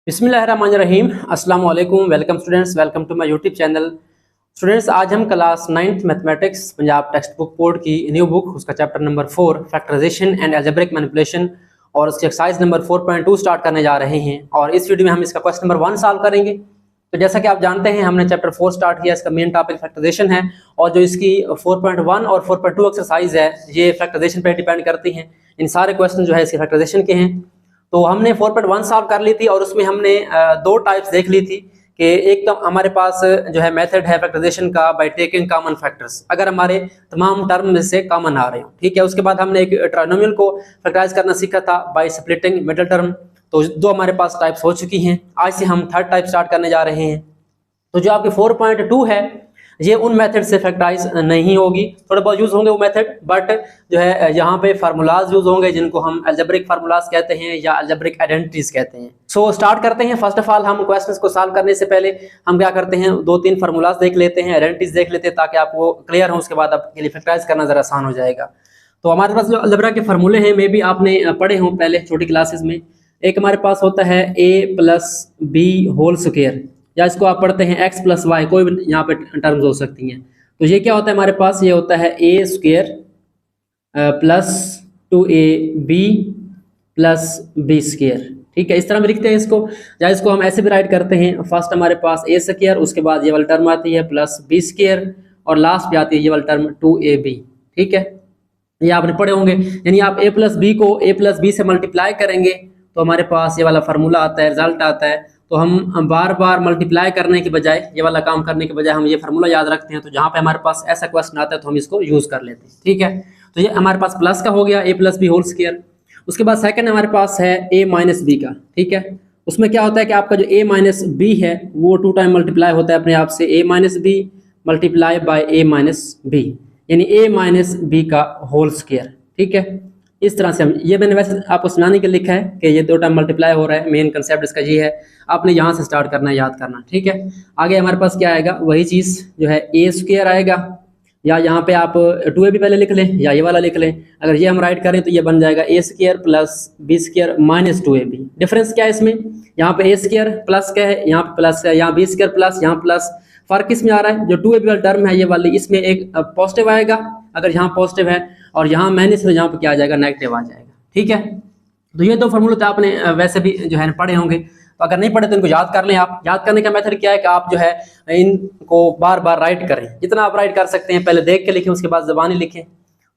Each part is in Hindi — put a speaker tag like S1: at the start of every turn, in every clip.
S1: बिस्मिल्लाहिर्रहमानिर्रहीम। अस्सलाम वालेकुम। Welcome students, welcome to my YouTube channel. Students, आज हम class 9th mathematics Punjab text book board की न्यू बुक, उसका chapter number 4 factorisation and algebraic manipulation और उसके एक्सरसाइज नंबर 4.2 स्टार्ट करने जा रहे हैं। और इस वीडियो में हम इसका क्वेश्चन नंबर 1 सॉल्व करेंगे। तो जैसा कि आप जानते हैं, हमने चैप्टर 4 स्टार्ट किया, इसका मेन टॉपिक फैक्टराइजेशन है और जो इसकी 4.1 और 4.2 एक्सरसाइज है ये फैक्टराइजेशन पर डिपेंड करती हैं। इन सारे क्वेश्चन जो है इसके फैक्टराइजेशन के हैं। तो हमने 4.1 सॉल्व कर ली थी और उसमें हमने दो टाइप्स देख ली थी कि एक तो हमारे पास जो है मेथड है फैक्टराइजेशन का बाय टेकिंग कॉमन फैक्टर्स, अगर हमारे तमाम टर्म में से कॉमन आ रहे हो, ठीक है। उसके बाद हमने एक ट्राइनोमियल को फैक्टराइज करना सीखा था बाय स्प्लिटिंग मिडिल टर्म। तो दो हमारे पास टाइप्स हो चुकी हैं। आज से हम थर्ड टाइप स्टार्ट करने जा रहे हैं। तो जो आपकी 4.2 है ये उन मेथड से फैक्टराइज नहीं होगी, थोड़े बहुत यूज होंगे वो मेथड, बट जो है यहाँ पे फार्मूलाज यूज होंगे जिनको हम अलजेब्रिक फार्मूलाज कहते हैं या अलजेब्रिक आइडेंटिटीज कहते हैं। सो स्टार्ट करते हैं। फर्स्ट ऑफ ऑल हम क्वेश्चंस को सॉल्व करने से पहले हम क्या करते हैं, दो तीन फार्मूलाज देख लेते हैं, आइडेंटिटीज देख लेते हैं ताकि आपको क्लियर हो, उसके बाद आपके लिए फैक्टराइज करना जरा आसान हो जाएगा। तो हमारे पास जो अलजेब्रा के फार्मूले हैं मे भी आपने पढ़े हों पहले छोटी क्लासेस में। एक हमारे पास होता है a plus B whole square, या इसको आप पढ़ते हैं x प्लस वाई, कोई भी यहाँ पे टर्म्स हो सकती हैं। तो ये क्या होता है हमारे पास, ये होता है a square plus 2ab plus b square, ठीक है। इस तरह में लिखते हैं इसको, या इसको हम ऐसे भी राइट करते हैं। फर्स्ट हमारे पास a स्क्वायर, उसके बाद ये वाली टर्म आती है प्लस b स्क्वायर और लास्ट पे आती है ये वाली टर्म 2ab, ठीक है। ये आपने पढ़े होंगे। यानी आप a प्लस बी को a प्लस बी से मल्टीप्लाई करेंगे तो हमारे पास ये वाला फार्मूला आता है, रिजल्ट आता है। तो हम बार बार मल्टीप्लाई करने के बजाय, ये वाला काम करने के बजाय हम ये फार्मूला याद रखते हैं। तो जहाँ पे हमारे पास ऐसा क्वेश्चन आता है तो हम इसको यूज कर लेते हैं, ठीक है। तो ये हमारे पास प्लस का हो गया, a plus B whole square. उसके बाद सेकंड हमारे पास है a माइनस बी का, ठीक है। उसमें क्या होता है कि आपका जो a माइनस बी है वो 2 टाइम मल्टीप्लाई होता है अपने आप से, a minus B multiply by a minus B, यानी a माइनस बी का होल स्क्वायर, ठीक है। इस तरह से हम, ये मैंने वैसे आपको सुनाने के लिए लिखा है कि ये 2 टाइम मल्टीप्लाई हो रहा है, मेन कंसेप्ट इसका ये है। आपने यहाँ से स्टार्ट करना है, याद करना, ठीक है। आगे हमारे पास क्या आएगा, वही चीज़ जो है a स्क्वायर आएगा, या यहाँ पे आप 2ab पहले लिख लें या ये वाला लिख लें। अगर ये हम राइट करें तो ये बन जाएगा a square plus b square minus 2ab। Difference क्या है इसमें, यहाँ पे a स्क्वायर प्लस क्या है, यहाँ पे प्लस है, यहाँ b स्क्वायर प्लस, यहाँ प्लस। फर्क किस में आ रहा है, जो 2ab वाला टर्म है ये वाली, इसमें एक पॉजिटिव आएगा, अगर यहाँ पॉजिटिव है, और यहाँ माइनस है, यहाँ पे क्या आ जाएगा, नेगेटिव आ जाएगा, ठीक है। तो ये दो फार्मूले तो आपने वैसे भी जो है पढ़े होंगे, तो अगर नहीं पढ़े तो इनको याद कर लें आप। याद करने का मेथड क्या है कि आप जो है इनको बार बार राइट करें, जितना आप राइट कर सकते हैं, पहले देख के लिखें उसके बाद ज़बानी लिखें,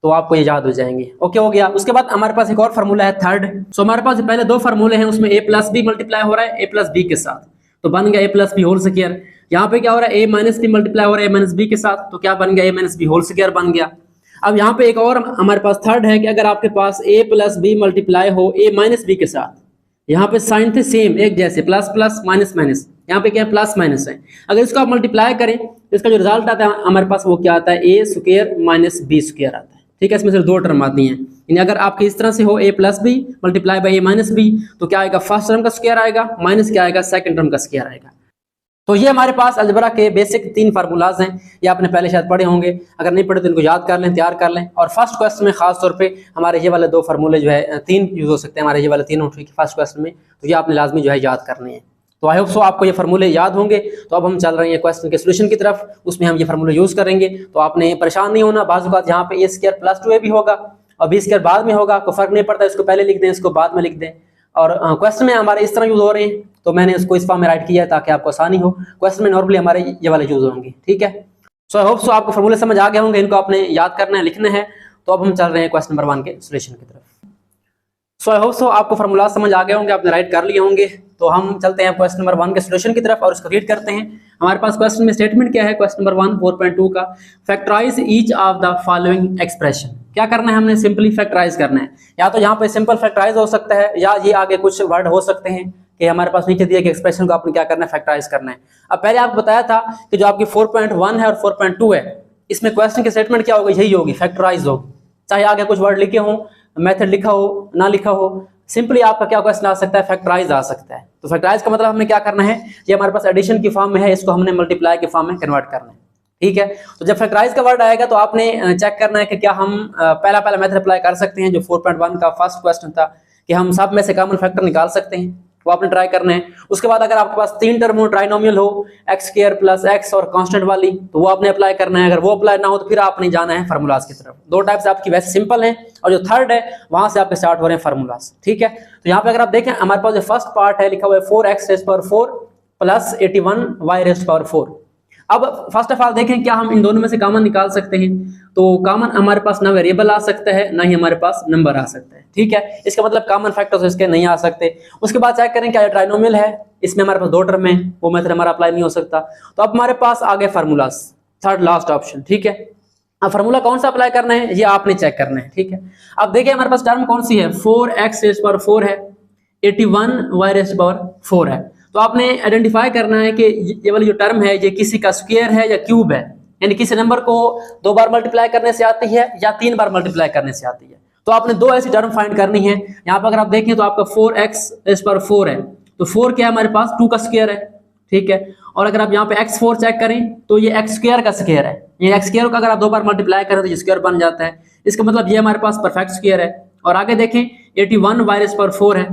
S1: तो आपको ये याद हो जाएंगे। ओके, हो गया। उसके बाद हमारे पास एक और फार्मूला है थर्ड। सो हमारे पास पहले दो फार्मूले हैं, उसमें a प्लस बी मल्टीप्लाई हो रहा है a प्लस बी के साथ, तो बन गया a plus B whole square. यहाँ पे क्या हो रहा है, a माइनस बी मल्टीप्लाई हो रहा है a माइनस बी के साथ, तो क्या बन गया, a minus B whole square बन गया। अब यहाँ पे एक और हमारे पास थर्ड है कि अगर आपके पास a प्लस बी मल्टीप्लाई हो a माइनस बी के साथ, यहाँ पे साइन थे सेम एक जैसे, प्लस प्लस माइनस माइनस, यहाँ पे क्या है, प्लस माइनस है। अगर इसको आप मल्टीप्लाई करें तो इसका जो रिजल्ट आता है हमारे पास वो क्या आता है, a square minus B square आता है, ठीक है। इसमें सिर्फ दो टर्म आती हैं। यानी अगर आपके इस तरह से हो a plus B multiply by a minus B, तो क्या आएगा, फर्स्ट टर्म का स्क्वायर आएगा, माइनस क्या आएगा, सेकंड टर्म का स्क्वायर आएगा। तो ये हमारे पास अलजेब्रा के बेसिक 3 फार्मूलाज हैं, ये आपने पहले शायद पढ़े होंगे, अगर नहीं पढ़े तो इनको याद कर लें, तैयार कर लें। और फर्स्ट क्वेश्चन में खास तौर पे हमारे ये वाले 2 फार्मूले जो है 3 यूज हो सकते हैं, हमारे ये वाले तीनों फर्स्ट क्वेश्चन में, तो ये आपने लाजमी जो है याद करने हैं। तो आई होप सो आपको ये फार्मूले याद होंगे। तो अब हम चल रहे हैं क्वेश्चन के सोल्यूशन की तरफ, उसमें हम ये फार्मूले यूज करेंगे। तो आपने परेशान नहीं होना, बाज़ औक़ात यहाँ पे a स्क्वायर प्लस 2ab होगा और b स्क्वायर बाद में होगा, कोई फर्क नहीं पड़ता, इसको पहले लिख दें, इसको बाद में लिख दें। और क्वेश्चन में हमारे इस तरह यूज हो रहे हैं, तो मैंने इसको इस फॉर्म में राइट किया है ताकि आपको आसानी हो। क्वेश्चन में नॉर्मली हमारे ये वाले यूज होंगे, ठीक है। सो आई होप सो आपको फार्मूले समझ आ गए होंगे, इनको आपने याद करना है, लिखना है। तो अब हम चल रहे हैं क्वेश्चन नंबर 1 के सोल्यूशन की तरफ। सो आई होप सो आपको फार्मूला समझ आ गए होंगे, आपने राइट कर लिए होंगे। तो हम चलते हैं क्वेश्चन नंबर 1 के सोल्यूशन की तरफ और उसको रीड करते हैं। हमारे पास क्वेश्चन में स्टेटमेंट क्या है, क्वेश्चन नंबर 1 4.2 का, factorise each of the following expression. क्या करना है, हमने सिंपली फैक्टराइज करना है। या तो यहाँ पे सिंपल फैक्टराइज हो सकता है, या ये आगे कुछ वर्ड हो सकते हैं कि हमारे पास नीचे दिया कि एक्सप्रेशन को आपने क्या करना है, फैक्टराइज करना है। अब पहले आपको बताया था कि जो आपकी 4.1 है और 4.2 है, इसमें क्वेश्चन की स्टेटमेंट क्या होगी, यही होगी, फैक्टराइज होगी। चाहे आगे कुछ वर्ड लिखे हो, मेथड लिखा हो, ना लिखा हो, सिंपली आपका क्या क्वेश्चन आ सकता है, फैक्टराइज आ सकता है। तो फैक्टराइज का मतलब हमें क्या करना है, ये हमारे पास एडिशन की फॉर्म में है, इसको हमने मल्टीप्लाई के फॉर्म में कन्वर्ट करना है, ठीक है। तो जब फैक्टराइज का वर्ड आएगा तो आपने चेक करना है कि क्या हम पहला मेथड अप्लाई कर सकते हैं, जो 4.1 का फर्स्ट क्वेश्चन था कि हम सब में से कॉमन फैक्टर निकाल सकते हैं। वो आपने ट्राई करना है। उसके बाद अगर आपके पास 3 टर्म हो, ट्राइनोमियल हो, एक्स स्क्वायर प्लस एक्स और कांस्टेंट वाली, तो वो आपने अप्लाई करना है। अगर वो अप्लाई ना हो तो फिर आपने जाना है फार्मूलाज की तरफ। 2 टाइप्स आपकी वैसे सिंपल है, और जो थर्ड है वहां से आपके स्टार्ट हो रहे हैं फार्मूलाज, ठीक है। तो यहाँ पे अगर आप देखें हमारे पास जो फर्स्ट पार्ट है लिखा हुआ है 4x⁴ प्लस 81y⁴। अब फर्स्ट ऑफ ऑल देखें क्या हम इन दोनों में से कॉमन निकाल सकते हैं। तो कॉमन हमारे पास ना वेरिएबल आ सकता है, ना ही हमारे पास नंबर आ सकता है, ठीक है। इसका मतलब कॉमन फैक्टर्स इसके नहीं आ सकते। उसके बाद चेक करें क्या ट्राइनोमियल है, इसमें हमारे पास 2 टर्म है, वो मेथड हमारा अप्लाई नहीं हो सकता। तो अब हमारे पास आ गए फार्मूलाज, थर्ड लास्ट ऑप्शन, ठीक है। अब फार्मूला कौन सा अप्लाई करना है ये आपने चेक करना है, ठीक है। अब देखिए हमारे पास टर्म कौन सी है, 4x⁴ है, 81y⁴ है। तो आपने आइडेंटिफाई करना है कि ये वाली जो टर्म है ये किसी का स्क्वायर है या क्यूब है, यानी किसी नंबर को 2 बार मल्टीप्लाई करने से आती है या 3 बार मल्टीप्लाई करने से आती है। तो आपने 2 ऐसी टर्म फाइंड करनी है। यहाँ पर अगर आप देखें तो आपका 4x⁴ है, तो 4 क्या है हमारे पास, 2 का स्क्वायर है, ठीक है। और अगर आप यहाँ पे x4 चेक करें तो ये x² का स्क्वायर है। ये x² का अगर आप 2 बार मल्टीप्लाई करें तो ये स्क्वायर बन जाता है। इसका मतलब ये हमारे पास परफेक्ट स्क्वायर है। और आगे देखें 81y⁴ है।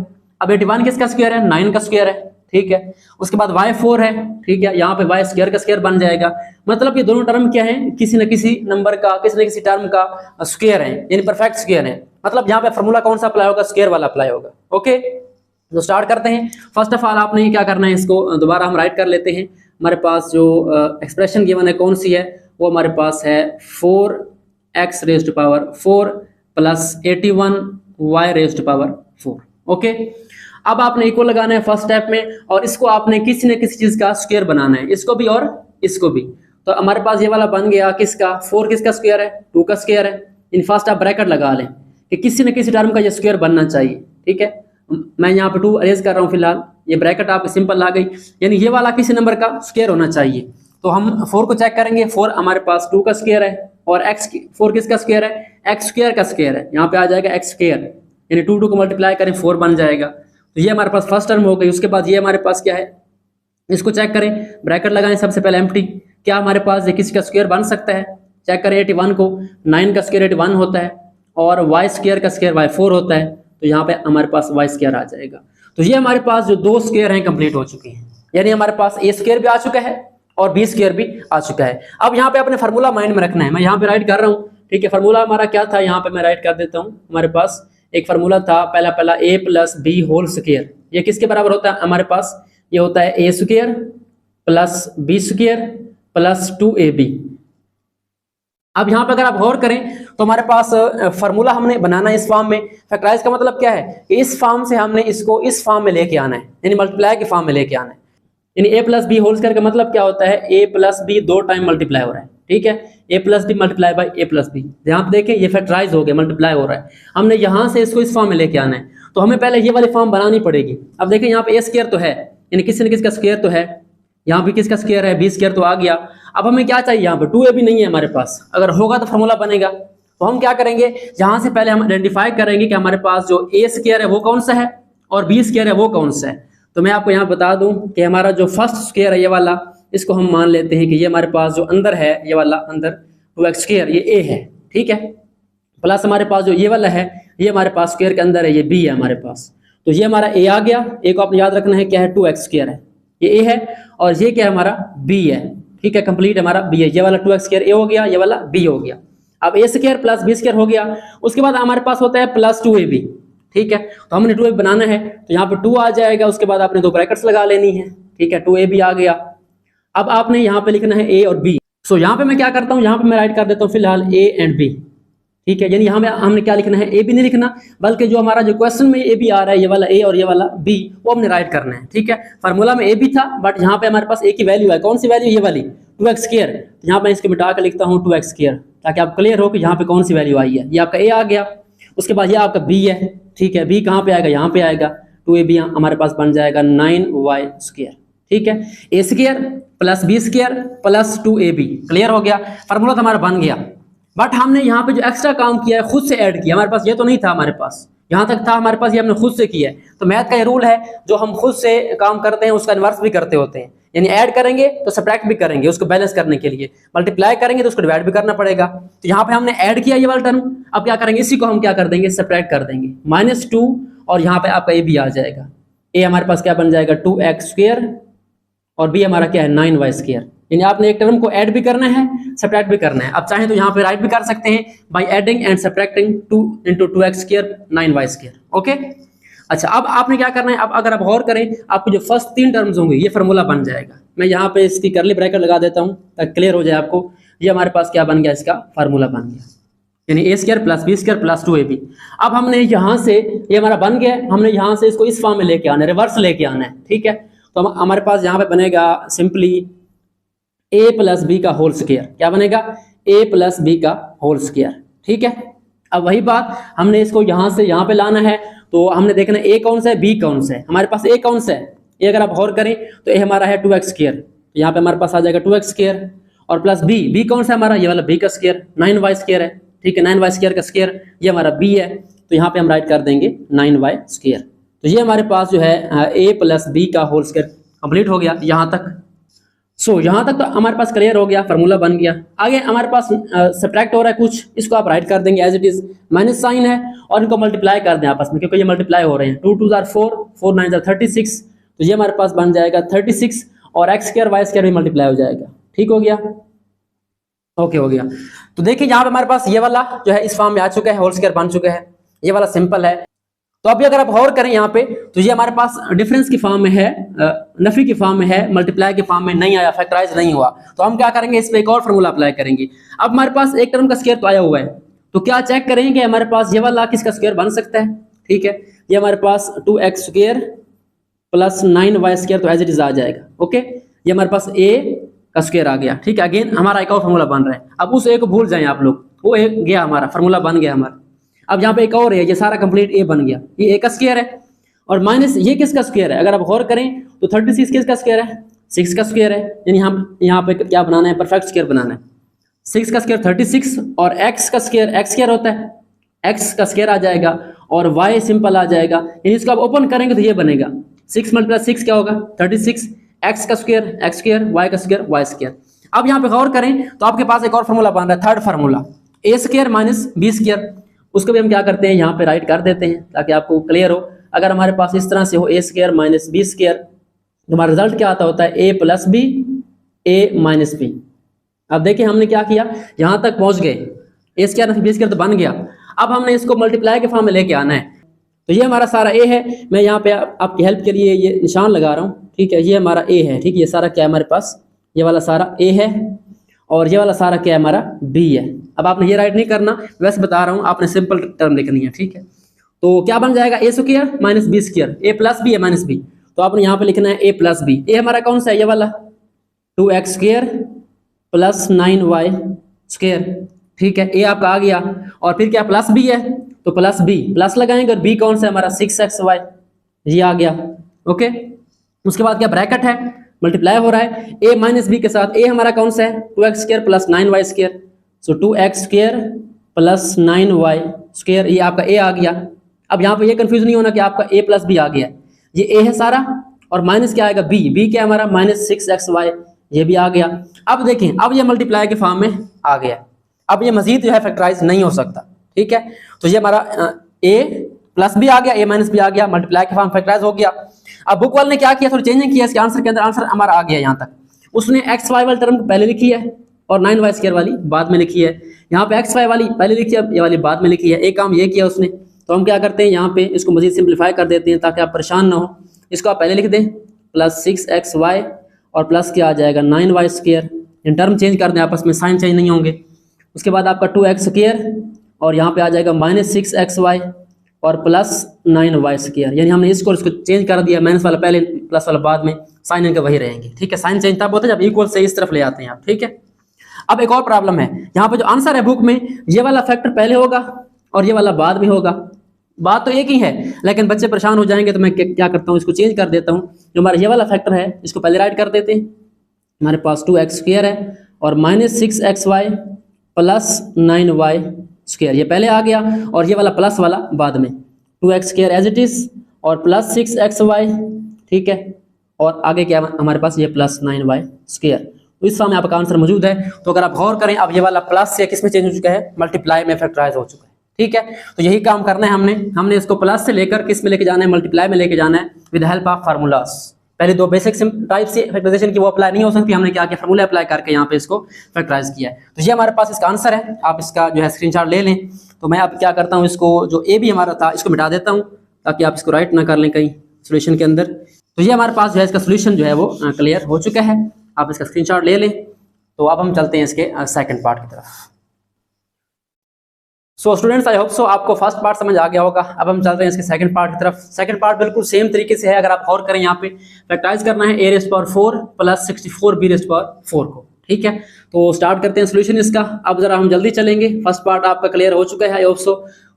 S1: अब 81 किसका स्क्वायर है, 9 का स्क्वायर है, ठीक है। उसके बाद y4 है, ठीक है, यहाँ पे y² का स्क्वायर बन जाएगा। मतलब ये दोनों टर्म क्या है, किसी न किसी नंबर का, किसी न किसी टर्म का स्क्वायर है, यानी परफेक्ट स्क्वायर है। मतलब यहाँ पे फॉर्मूला कौन सा अप्लाई होगा, स्क्वायर वाला अप्लाई होगा, ओके। तो स्टार्ट करते हैं। फर्स्ट ऑफ ऑल आपने क्या करना है, इसको दोबारा हम राइट कर लेते हैं। हमारे पास जो एक्सप्रेशन गिवन है कौन सी है, वो हमारे पास है 4x⁴ प्लस 81y⁴, ओके। अब आपने इक्वल लगाना है फर्स्ट स्टेप में, और इसको आपने किसी न किसी चीज का स्क्वायर बनाना है, इसको भी और इसको भी। तो हमारे पास ये वाला बन गया किसका, 4 किसका स्क्वायर है, 2 का स्क्वायर है। इन फर्स्ट आप ब्रैकेट लगा लें कि किसी न किसी टर्म का ये स्क्वायर बनना चाहिए, ठीक है। मैं यहाँ पे 2 अरेंज कर रहा हूँ फिलहाल, ये ब्रैकेट आप सिंपल आ गई, यानी ये वाला किसी नंबर का स्क्वायर होना चाहिए। तो हम 4 को चेक करेंगे, 4 हमारे पास 2 का स्क्वायर है, और x4 किसका स्क्वायर है, x² का स्क्वायर है। यहाँ पे आ जाएगा x², यानी 2 को मल्टीप्लाई करें 4 बन जाएगा। तो ये हमारे पास फर्स्ट टर्म हो गई। उसके बाद ये हमारे पास क्या है, इसको चेक करें, ब्रैकेट लगाएं सबसे पहले एम्प्टी। क्या हमारे पास ये किसी का स्क्वायर बन सकता है, चेक करें 81 को, 9 का स्क्वायर 81 होता है, और y² का स्क्वायर y4 होता है। तो यहाँ पे हमारे पास y² आ जाएगा। तो ये हमारे पास जो 2 स्क्वायर हैं कंप्लीट हो चुके हैं, यानी हमारे पास a² भी आ चुका है और b² भी आ चुका है। अब यहाँ पे अपने फार्मूला माइंड में रखना है, मैं यहाँ पे राइट कर रहा हूँ, ठीक है। फार्मूला हमारा क्या था, यहाँ पे मैं राइट कर देता हूँ। हमारे पास एक फार्मूला था पहला a + b², ये किसके बराबर होता है, हमारे पास ये होता है a² plus b² plus 2ab। अब यहाँ पे अगर आप गौर करें तो हमारे पास फार्मूला हमने बनाना है इस फॉर्म में। फैक्टराइज का मतलब क्या है कि इस फॉर्म से हमने इसको इस फॉर्म में लेके आना है, यानी मल्टीप्लाई के फॉर्म में लेके आना है। यानी a + b² का मतलब क्या होता है, a + b 2 टाइम मल्टीप्लाई हो रहा है, ठीक है। a + b multiply by a + b, यहाँ पे देखें ये फैक्टराइज हो गया, मल्टीप्लाई हो रहा है। हमने यहाँ से इसको इस फॉर्म में लेके आना है, तो हमें पहले ये वाली फॉर्म बनानी पड़ेगी। अब देखें यहाँ पे a² तो है, यानी किसी न किसी का स्क्वायर तो है, यहाँ पे किसका स्क्वायर है, b² तो आ गया। अब हमें क्या चाहिए, यहाँ पे 2ab नहीं है हमारे पास, अगर होगा तो फार्मूला बनेगा। तो हम क्या करेंगे, जहाँ से पहले हम आइडेंटिफाई करेंगे कि हमारे पास जो a² है वो कौन सा है और b² है वो कौन सा है। तो मैं आपको यहाँ बता दूं कि हमारा जो फर्स्ट स्क्वायर है ये वाला, इसको हम मान लेते हैं कि ये हमारे पास जो अंदर है, ये वाला अंदर 2x² ये a है, ठीक है। प्लस हमारे पास जो ये वाला है, ये हमारे पास स्क्वायर के अंदर है, ये b है हमारे पास। तो ये हमारा a आ गया। a को आपने याद रखना है क्या है, 2x² है, ये a है, और ये क्या है हमारा b है, ठीक है। कंप्लीट हमारा b है, ये वाला 2x² a हो गया, ये वाला b हो गया। अब a² प्लस b² हो गया। उसके बाद हमारे पास होता है प्लस 2ab, ठीक है। तो हमने 2ab बनाना है, तो यहाँ पे 2 आ जाएगा। उसके बाद आपने 2 ब्रैकेट्स लगा लेनी है, ठीक है। 2ab आ गया। अब आपने यहाँ पे लिखना है a और b। सो यहाँ पे मैं क्या करता हूँ, यहाँ पे मैं राइट कर देता हूँ फिलहाल a एंड b, ठीक है। यानी यहाँ पे हमने क्या लिखना है, a b नहीं लिखना, बल्कि जो हमारा जो क्वेश्चन में a b आ रहा है, ये वाला a और ये वाला b, वो हमने राइट करना है, ठीक है। फार्मूला में a b था, बट यहाँ पे हमारे पास a की वैल्यू है, कौन सी वैल्यू, ये वाली 2x²। यहाँ पे इसको मिटा कर लिखता हूँ 2x², ताकि आप क्लियर हो कि यहाँ पे कौन सी वैल्यू आई है। ये आपका a आ गया। उसके बाद ये आपका b है, ठीक है। b कहाँ पे आएगा, यहाँ पे आएगा। 2ab हमारे पास बन जाएगा 9y², ठीक है। a² plus b² plus 2ab, clear हो गया। फार्मूला तो हमारा बन गया, बट हमने यहाँ पे जो एक्स्ट्रा काम किया है खुद से ऐड किया। हमारे पास ये तो नहीं था, हमारे पास यहाँ तक था हमारे पास, ये हमने खुद से किया है। तो मैथ का ये रूल है, जो हम खुद से काम करते हैं उसका इन्वर्स भी करते होते हैं, यानी ऐड करेंगे तो सब्ट्रैक्ट भी करेंगे उसको बैलेंस करने के लिए, मल्टीप्लाई करेंगे तो उसको डिवाइड भी करना पड़ेगा। तो यहाँ पे हमने ऐड किया ये वाला टर्म, अब क्या करेंगे, इसी को हम क्या कर देंगे, सब्ट्रैक्ट कर देंगे, -2, और यहाँ पे आपका a b आ जाएगा। ए हमारे पास क्या बन जाएगा 2x² और बी हमारा क्या है 9y²। यानी आपने एक टर्म को ऐड भी करना है, सब्ट्रैक्ट भी करना है। अब चाहें तो यहाँ पे राइट भी कर सकते हैं by adding and subtracting 2 × 2x² 9y²। Okay, अच्छा अब आपने क्या करना है, अब अगर आप गौर करें आपको जो फर्स्ट 3 टर्म्स होंगे ये फार्मूला बन जाएगा। मैं यहाँ पे इसकी कर्ली ब्रैकेट लगा देता हूँ ताकि क्लियर हो जाए आपको। ये हमारे पास क्या बन गया, इसका फार्मूला बन गया, यानी a² + b² + 2ab। अब हमने यहाँ से ये हमारा बन गया, हमने यहाँ से इसको इस फॉर्म में लेके आना है, रिवर्स लेके आना है। ठीक है, तो हमारे पास यहाँ पे बनेगा सिंपली a + b का होल स्क्वायर। क्या बनेगा, a + b का होल स्क्वायर। ठीक है, अब वही बात हमने इसको यहाँ से यहाँ पे लाना है, तो हमने देखना a कौन सा है, b कौन सा है। हमारे पास a कौन सा है, ये अगर आप गौर करें तो a हमारा है 2x², तो यहाँ पे हमारे पास आ जाएगा 2x² और प्लस b कौन सा है हमारा, ये वाला b का स्क्वायर 9y² है। ठीक है, 9y² का स्क्वायर ये हमारा b है, तो यहाँ पे हम राइट कर देंगे 9y²। तो ये हमारे पास जो है a + b का होल स्क्वायर कंप्लीट हो गया यहाँ तक। सो यहाँ तक तो हमारे पास क्लियर हो गया, फार्मूला बन गया। आगे हमारे पास सब्ट्रैक्ट हो रहा है कुछ, इसको आप राइट कर देंगे as it is, minus sign है और इनको मल्टीप्लाई कर दें आपस में, क्योंकि ये मल्टीप्लाई हो रहे हैं। 2 × 2 = 4, 4 × 9 = 36, तो ये हमारे पास बन जाएगा 36 और x² y² भी मल्टीप्लाई हो जाएगा। ठीक हो गया, ओके हो गया। तो देखिए यहाँ पे हमारे पास ये वाला जो है इस फॉर्म में आ चुका है, होल स्क्वायर बन चुका है, ये वाला सिंपल है। तो अभी अगर आप गौर करें यहाँ पे तो ये हमारे पास डिफरेंस की फॉर्म में है, नफी की फॉर्म में है, मल्टीप्लाई की फॉर्म में नहीं आया, फैक्टराइज नहीं हुआ। तो हम क्या करेंगे, इस पे एक और फॉर्मूला अप्लाई करेंगे। अब हमारे पास एक टर्म का स्क्वायर तो आया हुआ है, तो क्या चेक करेंगे हमारे पास ये वाला किसका स्क्वायर बन सकता है। ठीक है, ये हमारे पास 2x² + 9y² तो एज इट इज आ जाएगा। ओके, ये हमारे पास a का स्क्वायर आ गया। ठीक है, अगेन हमारा एक और फॉर्मूला बन रहा है। अब उस a को भूल जाएं आप लोग, वो एक गया हमारा फार्मूला बन गया हमारा। अब यहाँ पे एक और है, ये सारा कंप्लीट a बन गया, ये a का स्क्वायर है और माइनस ये किसका स्क्वायर है। अगर आप गौर करें तो 36 किसका स्क्वायर है, 6 का स्क्वायर है। यानी हम यहाँ पे क्या बनाना है, परफेक्ट स्क्वायर बनाना है। 6 का स्क्वायर 36 और x का स्क्वायर होता है, x का स्क्वायर आ जाएगा और y सिंपल आ जाएगा। यानी इसको आप ओपन करेंगे तो ये बनेगा 6 × 6 क्या होगा 36, x का स्क्वायर x², y का स्क्वायर y²। अब यहाँ पे गौर करें तो आपके पास एक और फार्मूला बन रहा है, थर्ड फार्मूला a² - b²। उसको भी हम क्या करते हैं, यहाँ पे राइट कर देते हैं ताकि आपको क्लियर हो। अगर हमारे पास इस तरह से हो a² - b², तो हमारा रिजल्ट क्या आता होता है a + b a - b। अब देखिए हमने क्या किया, यहाँ तक पहुंच गए, a² - b² तो बन गया। अब हमने इसको मल्टीप्लाई के फॉर्म में लेके आना है। तो ये हमारा सारा a है, मैं यहाँ पे आपकी हेल्प के लिए ये निशान लगा रहा हूँ। ठीक है, ये हमारा a है। ठीक है, ये सारा क्या है हमारे पास, ये वाला सारा a है और ये वाला सारा क्या है हमारा b है। अब आपने ये राइट नहीं करना, वैसे बता रहा हूँ, आपने सिंपल टर्म लिखनी है। ठीक है, तो क्या बन जाएगा a² - b², a + b a - b। तो आपने यहाँ पे लिखना है a + b। a हमारा कौन सा है, ये वाला 2x² + 9y²। ठीक है, a आपका आ गया और फिर क्या प्लस b है, तो प्लस b प्लस लगाएंगे और b कौन सा है हमारा 6xy, ये आ गया। ओके, उसके बाद क्या ब्रैकेट है, मल्टीप्लाई हो रहा है a - b के साथ। a हमारा कौन सा है 2x² + 9y², सो 2x² + 9y², ये आपका a आ गया। अब यहाँ पे ये कंफ्यूज नहीं होना कि आपका a + b आ गया, ये a है सारा और माइनस क्या आएगा b क्या हमारा -6xy, ये भी आ गया। अब देखें, अब ये मल्टीप्लाई के फॉर्म में आ गया, अब ये मजीद जो है फैक्टराइज नहीं हो सकता। ठीक है, तो ये हमारा a + b आ गया, a - b आ गया, मल्टीप्लाई के फॉर्म फैक्टराइज हो गया। अब बुक वाले ने क्या किया, थोड़ी चेंजिंग किया इसके आंसर के अंदर, आंसर हमारा आ गया यहाँ तक। उसने xy वाली टर्म पहले लिखी है और 9y² वाली बाद में लिखी है। यहाँ पे xy वाली पहले लिखी है, ये वाली बाद में लिखी है। एक काम ये किया उसने, तो हम क्या करते हैं यहाँ पे इसको मजीद सिंप्लीफाई कर देते हैं ताकि आप परेशान ना हो। इसको आप पहले लिख दें +6xy और प्लस क्या आ जाएगा 9y²। इन टर्म चेंज कर दें आपस में, साइन चेंज नहीं होंगे। उसके बाद आपका 2x² और यहाँ पे आ जाएगा -6xy और +9y²। यानी हमने इसको चेंज कर दिया, माइनस वाला पहले प्लस वाला बाद में, साइन इनके वही रहेंगे। ठीक है, साइन चेंज तब होता है जब इक्वल से इस तरफ ले आते हैं आप। ठीक है, अब एक और प्रॉब्लम है, यहाँ पे जो आंसर है बुक में, ये वाला फैक्टर पहले होगा और ये वाला बाद में होगा। बात तो एक ही है, लेकिन बच्चे परेशान हो जाएंगे, तो मैं क्या करता हूँ, इसको चेंज कर देता हूँ। जो हमारा ये वाला फैक्टर है इसको पहले राइट कर देते हैं। हमारे पास 2x² है और -6xy + 9y², ये पहले आ गया और ये वाला प्लस वाला बाद में। 2x² एज इट इज और +6xy। ठीक है, और आगे क्या हमारे पास ये +9y²। तो इस फॉर्म में आपका आंसर मौजूद है। तो अगर आप गौर करें, अब ये वाला प्लस से किस में चेंज हो चुका है, मल्टीप्लाई में फैक्टराइज हो चुका है। ठीक है, तो यही काम करना है हमने इसको प्लस से लेकर किस में लेके जाना है, मल्टीप्लाई में लेके जाना है विद हेल्प ऑफ फार्मूलास। पहले दो बेसिक टाइप से फैक्टराइजेशन की वो अप्लाई नहीं हो सकती, हमने क्या किया, फार्मूला अप्लाई करके यहाँ पे इसको फैक्टराइज किया है। तो ये हमारे पास इसका आंसर है, आप इसका जो है स्क्रीनशॉट ले लें। तो मैं अब क्या करता हूँ, इसको जो ए बी हमारा था इसको मिटा देता हूँ ताकि आप इसको राइट ना कर लें कहीं सोल्यूशन के अंदर। तो ये हमारे पास जो है इसका सोल्यूशन जो है वो क्लियर हो चुका है, आप इसका स्क्रीनशॉट ले लें। तो अब हम चलते हैं इसके सेकंड पार्ट की तरफ। So students, I hope so आपको फर्स्ट पार्ट समझ आ गया होगा। अब हम चल रहे हैं इसके सेकंड पार्ट की तरफ। सेकंड पार्ट बिल्कुल सेम तरीके से है, अगर आप और करें यहाँ पे फैक्टराइज करना है a⁴ प्लस 64 b⁴ को, ठीक है। तो स्टार्ट करते हैं सोल्यूशन इसका। अब जरा हम जल्दी चलेंगे, फर्स्ट पार्ट आपका क्लियर हो चुका है आई होप सो,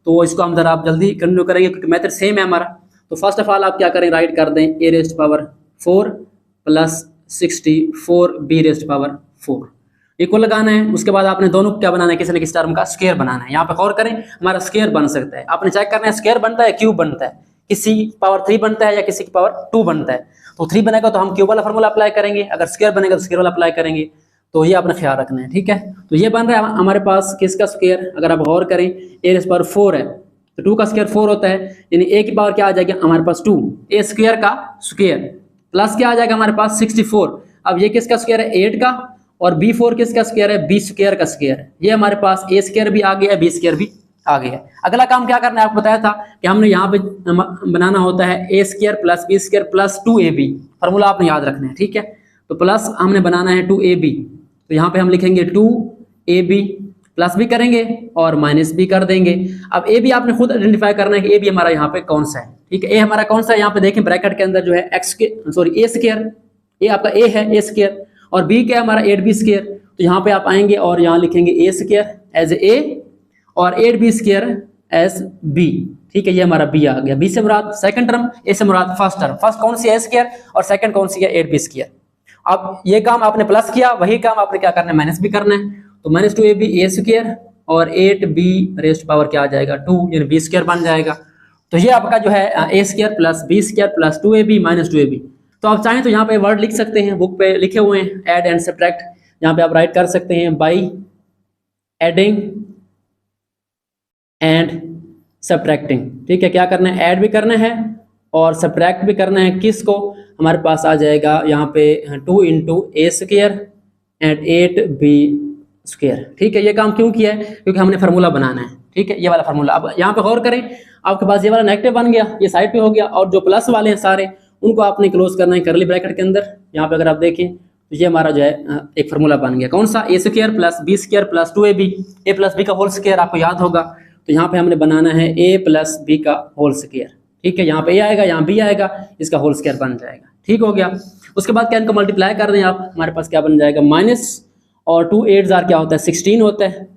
S1: तो इसको हम जरा आप जल्दी कंटिन्यू करेंगे क्योंकि मेथड सेम है हमारा। तो फर्स्ट ऑफ ऑल आप क्या करें, राइट कर दें a⁴ प्लस 64 b⁴ इक्वल लगाना है। उसके बाद आपने दोनों को क्या बनाना है, किसी न किसी टर्म का स्क्वायर बनाना है। यहाँ पे गौर करें, हमारा स्क्वायर बन सकता है, आपने चेक करना है स्क्वायर बनता है क्यूब बनता है, किसी की पावर 3 बनता है या किसी की पावर 2 बनता है। तो 3 बनेगा तो हम क्यूब वाला फार्मूला अप्लाई करेंगे, अगर स्क्वायर बनेगा तो स्क्वायर वाला अप्लाई करेंगे। तो ये आपने ख्याल रखना है, ठीक है। तो ये बन रहा है हमारे पास किसका स्क्वायर, अगर आप गौर करें a⁴ है तो 2 का स्क्वायर 4 होता है, यानी a की पावर क्या आ जाएगा हमारे पास 2, a² का स्क्वायर प्लस क्या आ जाएगा हमारे पास 64। अब ये किसका स्क्वायर है 8 का, और b⁴ किसका स्क्वायर है b² का स्क्वायर है। ये हमारे पास a² भी आ गया है, b² भी आ गया है। अगला काम क्या करना है, आपको बताया था कि हमने यहाँ पे बनाना होता है a² plus b² plus 2ab, formula आपने याद रखना है, ठीक है। तो प्लस हमने बनाना है 2ab, तो यहाँ पे हम लिखेंगे 2ab, प्लस भी करेंगे और माइनस भी कर देंगे। अब a भी आपने खुद आइडेंटिफाई करना है कि a भी हमारा यहाँ पे कौन सा है, ठीक है। a हमारा कौन सा है, यहाँ पे देखें ब्रैकेट के अंदर जो है a², ये आपका a है a², और b क्या है हमारा 8b²। तो यहाँ पे आप आएंगे और यहाँ लिखेंगे a² एज a और 8b² एज b, ठीक है। ये हमारा b आ गया, b से मुराद सेकंड टर्म, a से मुराद फर्स्ट टर्म। फर्स्ट कौन सी है a² और सेकंड कौन सी है 8b²। अब ये काम आपने प्लस किया, वही काम आपने क्या करना है, माइनस भी करना है। तो -2ab a² और 8b⁴ क्या आ जाएगा 2, यानी b² बन जाएगा। तो ये आपका जो है a² plus b² plus 2ab minus 2ab। तो आप चाहें तो यहाँ पे वर्ड लिख सकते हैं, बुक पे लिखे हुए हैं ऐड एंड सब्ट्रैक्ट, यहाँ पे आप राइट कर सकते हैं बाई एडिंग एंड सब्ट्रैक्टिंग, ठीक है। क्या करना है, ऐड भी करना है और सब्ट्रैक्ट भी करना है। किसको, हमारे पास आ जाएगा यहाँ पे 2 × a² एंड 8b², ठीक है। ये काम क्यों किया है, क्योंकि हमने फार्मूला बनाना है, ठीक है, ये वाला फार्मूला। अब यहाँ पे गौर करें, आपके पास ये वाला नेगेटिव बन गया, ये साइड पे हो गया, और जो प्लस वाले हैं सारे उनको आपने क्लोज करना है करली ब्रैकेट के अंदर। यहाँ पे अगर आप देखें तो ये हमारा जो है एक फार्मूला बन गया, कौन सा, a² plus b² plus 2ab, a plus b का होल स्क्वायर आपको याद होगा। तो यहाँ पे हमने बनाना है a प्लस b का होल स्क्वायर, ठीक है। यहाँ पे a आएगा, यहाँ b आएगा, इसका होल स्क्वायर बन जाएगा, ठीक हो गया। उसके बाद क्या इनको मल्टीप्लाई कर दें आप, हमारे पास क्या बन जाएगा माइनस, और 2 8 क्या होता है 16 होता है,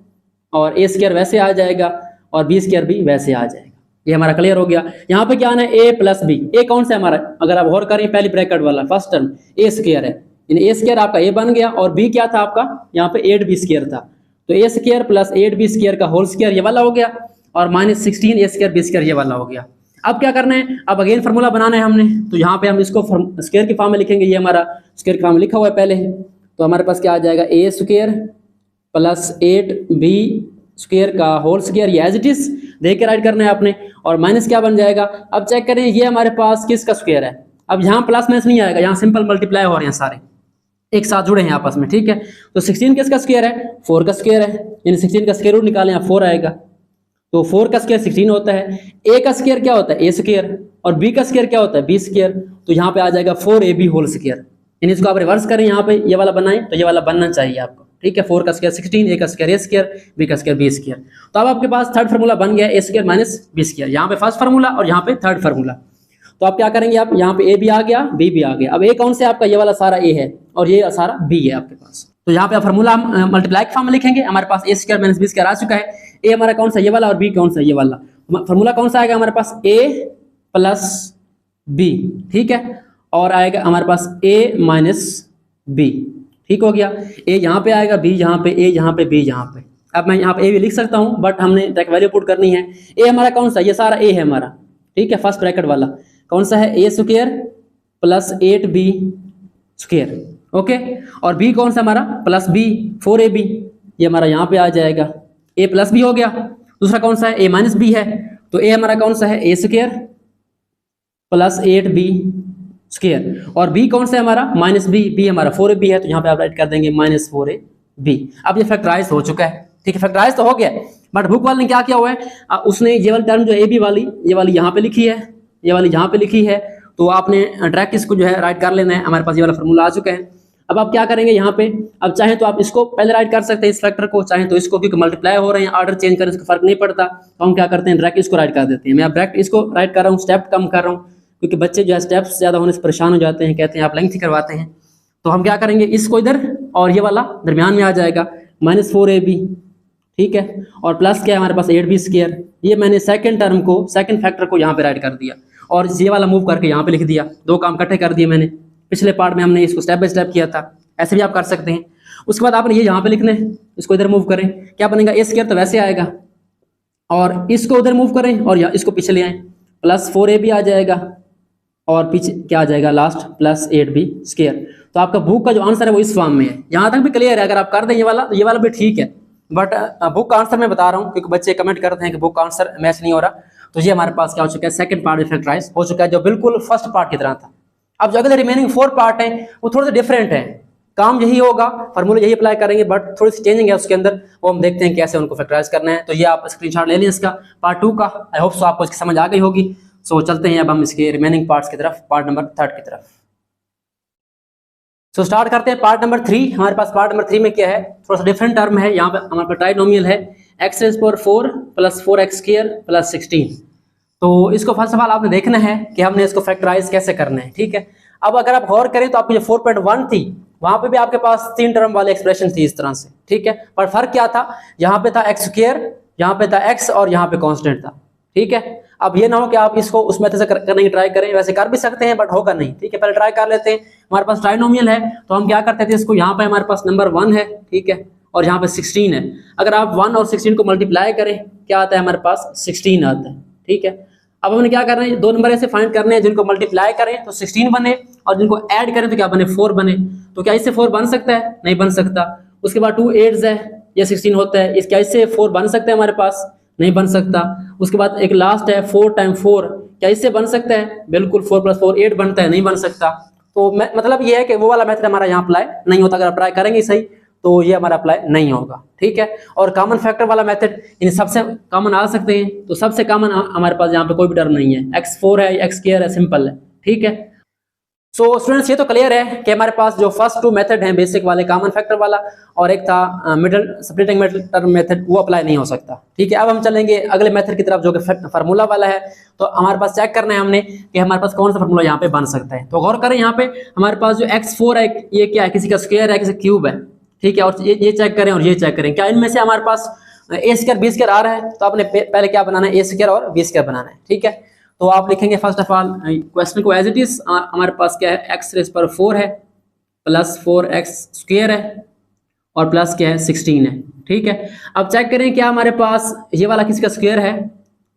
S1: और a² वैसे आ जाएगा और b² भी वैसे आ जाएगा। ये हमारा क्लियर हो गया। यहाँ पे क्या आना है a प्लस b, a कौन सा है हमारा, अगर आप गौर करें पहली ब्रैकेट वाला फर्स्ट टर्म a² है, यानी a² आपका a बन गया, और b क्या था आपका यहाँ पे 8b² था। तो a² प्लस 8b² का होल स्क्वायर ये वाला हो गया, और -16 a² b² ये वाला हो गया। अब क्या करना है, अब अगेन फार्मूला बनाना है हमने। तो यहाँ पे हम इसको स्क्वायर की फॉर्म में लिखेंगे, ये हमारा स्क्वायर की फॉर्म में लिखा हुआ है पहले। तो हमारे पास क्या आ जाएगा a² प्लस 8b² का होल स्क्वायर, ये एज इट इज देख के राइट करना है आपने, और माइनस क्या बन जाएगा। अब चेक करें ये हमारे पास किसका स्क्वायर है, अब यहाँ प्लस माइनस नहीं आएगा, यहाँ सिंपल मल्टीप्लाई हो रहे हैं, सारे एक साथ जुड़े हैं आपस में, ठीक है। तो 16 किसका स्क्वायर है, 4 का स्क्वायर है, यानी 16 का स्क्वायर रूट निकालें, यहाँ 4 आएगा। तो 4 का स्क्वायर 16 होता है, a का स्क्वायर क्या होता है a², और b का स्क्वायर क्या होता है b²। तो यहाँ पे आ जाएगा 4ab होल स्क्वायर, यानी इसको आप रिवर्स करें, यहाँ पे ये वाला बनाएं तो ये वाला बनना चाहिए आपको, ठीक है। 4 का स्क्वायर 16, a का स्क्वायर a², b का स्क्वायर b²। तो अब आपके पास थर्ड फार्मूला बन गया a² माइनस b², यहाँ पे फर्स्ट फार्मूला और यहाँ पे थर्ड फार्मूला। तो आप क्या करेंगे, आप यहाँ पे a भी आ गया b भी आ गया। अब a कौन से आपका, ये वाला सारा a है और ये सारा b है आपके पास। तो यहाँ पे आप फार्मूला मल्टीप्लाई के फॉर्म में लिखेंगे, हमारे पास a² माइनस b² आ चुका है। a हमारा कौन सा, ये वाला, और b कौन सा, ये वाला। फार्मूला कौन सा आएगा हमारे पास, a प्लस b, ठीक है, और आएगा हमारे पास a माइनस b, ठीक हो गया। a यहाँ पे आएगा, b यहाँ पे, a यहाँ पे, b यहाँ पे। अब मैं यहाँ पे a भी लिख सकता हूँ, बट हमने डायरेक्ट वैल्यू पुट करनी है। a हमारा कौन सा, ये सारा a है हमारा, ठीक है, फर्स्ट ब्रैकेट वाला कौन सा है, a² प्लस 8b², ओके। और b कौन सा हमारा, प्लस b 4ab, ये हमारा यहाँ पे आ जाएगा, a प्लस b हो गया। दूसरा कौन सा है, a माइनस बी है, तो a हमारा कौन सा है, a square plus 8b square, और b कौन सा है हमारा, माइनस b हमारा 4ab है, तो यहाँ पे आप राइट कर देंगे माइनस 4ab। अब ये फैक्टराइज हो चुका है, ठीक है, फैक्टराइज तो हो गया, बट बुक वाले ने क्या किया हुआ है, उसने ये वाली टर्म जो ab वाली, ये वाली यहाँ पे लिखी है, ये वाली यहाँ पे लिखी है, तो आपने डायरेक्ट इसको जो है राइट कर लेना है। हमारे पास ये वाला फार्मूला आ चुका है। अब आप क्या करेंगे यहाँ पे, अब चाहे तो आप इसको पहले राइट कर सकते हैं इस फैक्टर को, चाहे तो इसको, क्योंकि मल्टीप्लाई हो रहे हैं, ऑर्डर चेंज करें इसका फर्क नहीं पड़ता, तो हम क्या करते हैं डायरेक्ट इसको राइट कर देते हैं। मैं अब डायरेक्ट इसको राइट कर रहा हूँ, स्टेप कम कर रहा हूँ, क्योंकि बच्चे जो है स्टेप्स ज्यादा होने से परेशान हो जाते हैं, कहते हैं आप लेंथी करवाते हैं। तो हम क्या करेंगे, इसको इधर और ये वाला दरमियान में आ जाएगा, माइनस 4ab, ठीक है, और प्लस क्या है हमारे पास 8b स्क्वायर। ये मैंने सेकंड टर्म को, सेकंड फैक्टर को यहाँ पे राइट कर दिया, और ये वाला मूव करके यहाँ पे लिख दिया, दो काम इकट्ठे कर दिए मैंने। पिछले पार्ट में हमने इसको स्टेप बाय स्टेप किया था, ऐसे भी आप कर सकते हैं। उसके बाद आपने ये यहाँ पे लिखना है, इसको इधर मूव करें, क्या बनेगा, a स्क्वायर तो वैसे आएगा, और इसको उधर मूव करें और यहाँ इसको पीछे ले आए, प्लस 4ab आ जाएगा, और पीछे क्या आ जाएगा लास्ट, प्लस 8b स्क्वायर। तो आपका बुक का जो आंसर है वो इस फॉर्म में है। यहाँ तक भी क्लियर है, अगर आप कर दें ये वाला, तो ये वाला भी ठीक है, बट बुक का आंसर मैं बता रहा हूँ, क्योंकि बच्चे कमेंट करते हैं कि बुक का आंसर मैच नहीं हो रहा। तो ये हमारे पास क्या हो चुका है, सेकंड पार्ट फैक्टराइज हो चुका है, जो बिल्कुल फर्स्ट पार्ट की तरह था। अब जो अगले रिमेनिंग 4 पार्ट है वो थोड़े से डिफरेंट है, काम यही होगा, फार्मूला यही अप्लाई करेंगे, बट थोड़ी सी चेंजिंग है उसके अंदर, वो हम देखते हैं कैसे उनको फैक्टराइज करना है। तो ये आप स्क्रीनशॉट ले लें इसका, पार्ट 2 का। आई होप सो आपको इसकी समझ आ गई होगी। सो चलते हैं अब हम इसके रिमेनिंग पार्ट्स की तरफ, पार्ट नंबर 3 की तरफ। सो स्टार्ट करते हैं पार्ट नंबर 3। हमारे पास पार्ट नंबर 3 में क्या है, थोड़ा सा डिफरेंट टर्म है। यहाँ पे हमारे पास ट्राइनोमियल है, x rays power 4 plus 4x square plus 16। तो इसको फर्स्ट ऑफ ऑल आपने देखना है कि हमने इसको फैक्टराइज कैसे करना है, ठीक है। अब अगर आप गौर करें तो आपकी जो 4.1 थी, वहां पे भी आपके पास 3 टर्म वाली एक्सप्रेशन थी इस तरह से, ठीक है, पर फर्क क्या था, यहाँ पे था x स्क्वायर, यहाँ पे था x, और यहाँ पे कांस्टेंट था, ठीक है। अब ये ना हो कि आप इसको उस मेथड से करने की ट्राई करें, वैसे कर भी सकते हैं बट होगा नहीं, ठीक है। पहले ट्राई कर लेते हैं। हमारे पास ट्राइनोमियल है, तो हम क्या करते थे इसको, यहाँ पे हमारे पास नंबर 1 है, ठीक है, और यहाँ पे 16 है। अगर आप 1 और 16 को मल्टीप्लाई करें, क्या आता है हमारे पास, 16 आता है, ठीक है। अब हमने क्या करना है, दो नंबर ऐसे फाइंड करने हैं जिनको मल्टीप्लाई करें तो 16 बने, और जिनको ऐड करें तो क्या बने, 4 बने। तो क्या इससे 4 बन सकता है, नहीं बन सकता। उसके बाद 2 8 है, ये 16 होता है, क्या इससे 4 बन सकता है हमारे पास, नहीं बन सकता। उसके बाद एक लास्ट है 4 टाइम 4, क्या इससे बन सकता है, बिल्कुल 4 + 4 8 बनता है, नहीं बन सकता। तो मतलब ये है कि वो वाला मेथड हमारा यहाँ अप्लाई नहीं होता। अगर आप ट्राई करेंगे सही तो ये हमारा अप्लाई नहीं होगा, ठीक है। और कॉमन फैक्टर वाला मेथड, इन सबसे कॉमन आ सकते हैं, तो सबसे कॉमन हमारे पास यहाँ पे कोई भी टर्म नहीं है, x4 है, x स्क्वायर है, सिंपल है, ठीक है। सो स्टूडेंट्स ये तो क्लियर है कि हमारे पास जो फर्स्ट 2 मेथड हैं, बेसिक वाले कॉमन फैक्टर वाला, और एक था मिडल स्प्लिटिंग टर्म मेथड, वो अप्लाई नहीं हो सकता, ठीक है। अब हम चलेंगे अगले मेथड की तरफ जो कि फार्मूला वाला है। तो हमारे पास चेक करना है हमने कि हमारे पास कौन सा फार्मूला यहाँ पे बन सकता है। तो गौर करें, यहाँ पे हमारे पास जो x4 है, ये क्या है, किसी का स्क्वायर है, किसी का क्यूब है, ठीक है। और ये चेक करें और ये चेक करें, क्या इनमें से हमारे पास a स्क्वायर b स्क्वायर आ रहा है। तो आपने पहले क्या बनाना है, a स्क्वायर और b स्क्वायर बनाना है, ठीक है। तो आप लिखेंगे फर्स्ट ऑफ ऑल क्वेश्चन को एज इट इज। हमारे पास क्या है, x रेज़ पावर 4 है, प्लस 4x स्क्वायर है, और प्लस क्या है, 16 है, ठीक है। अब चेक करें क्या हमारे पास ये वाला किसी का स्क्वायर है,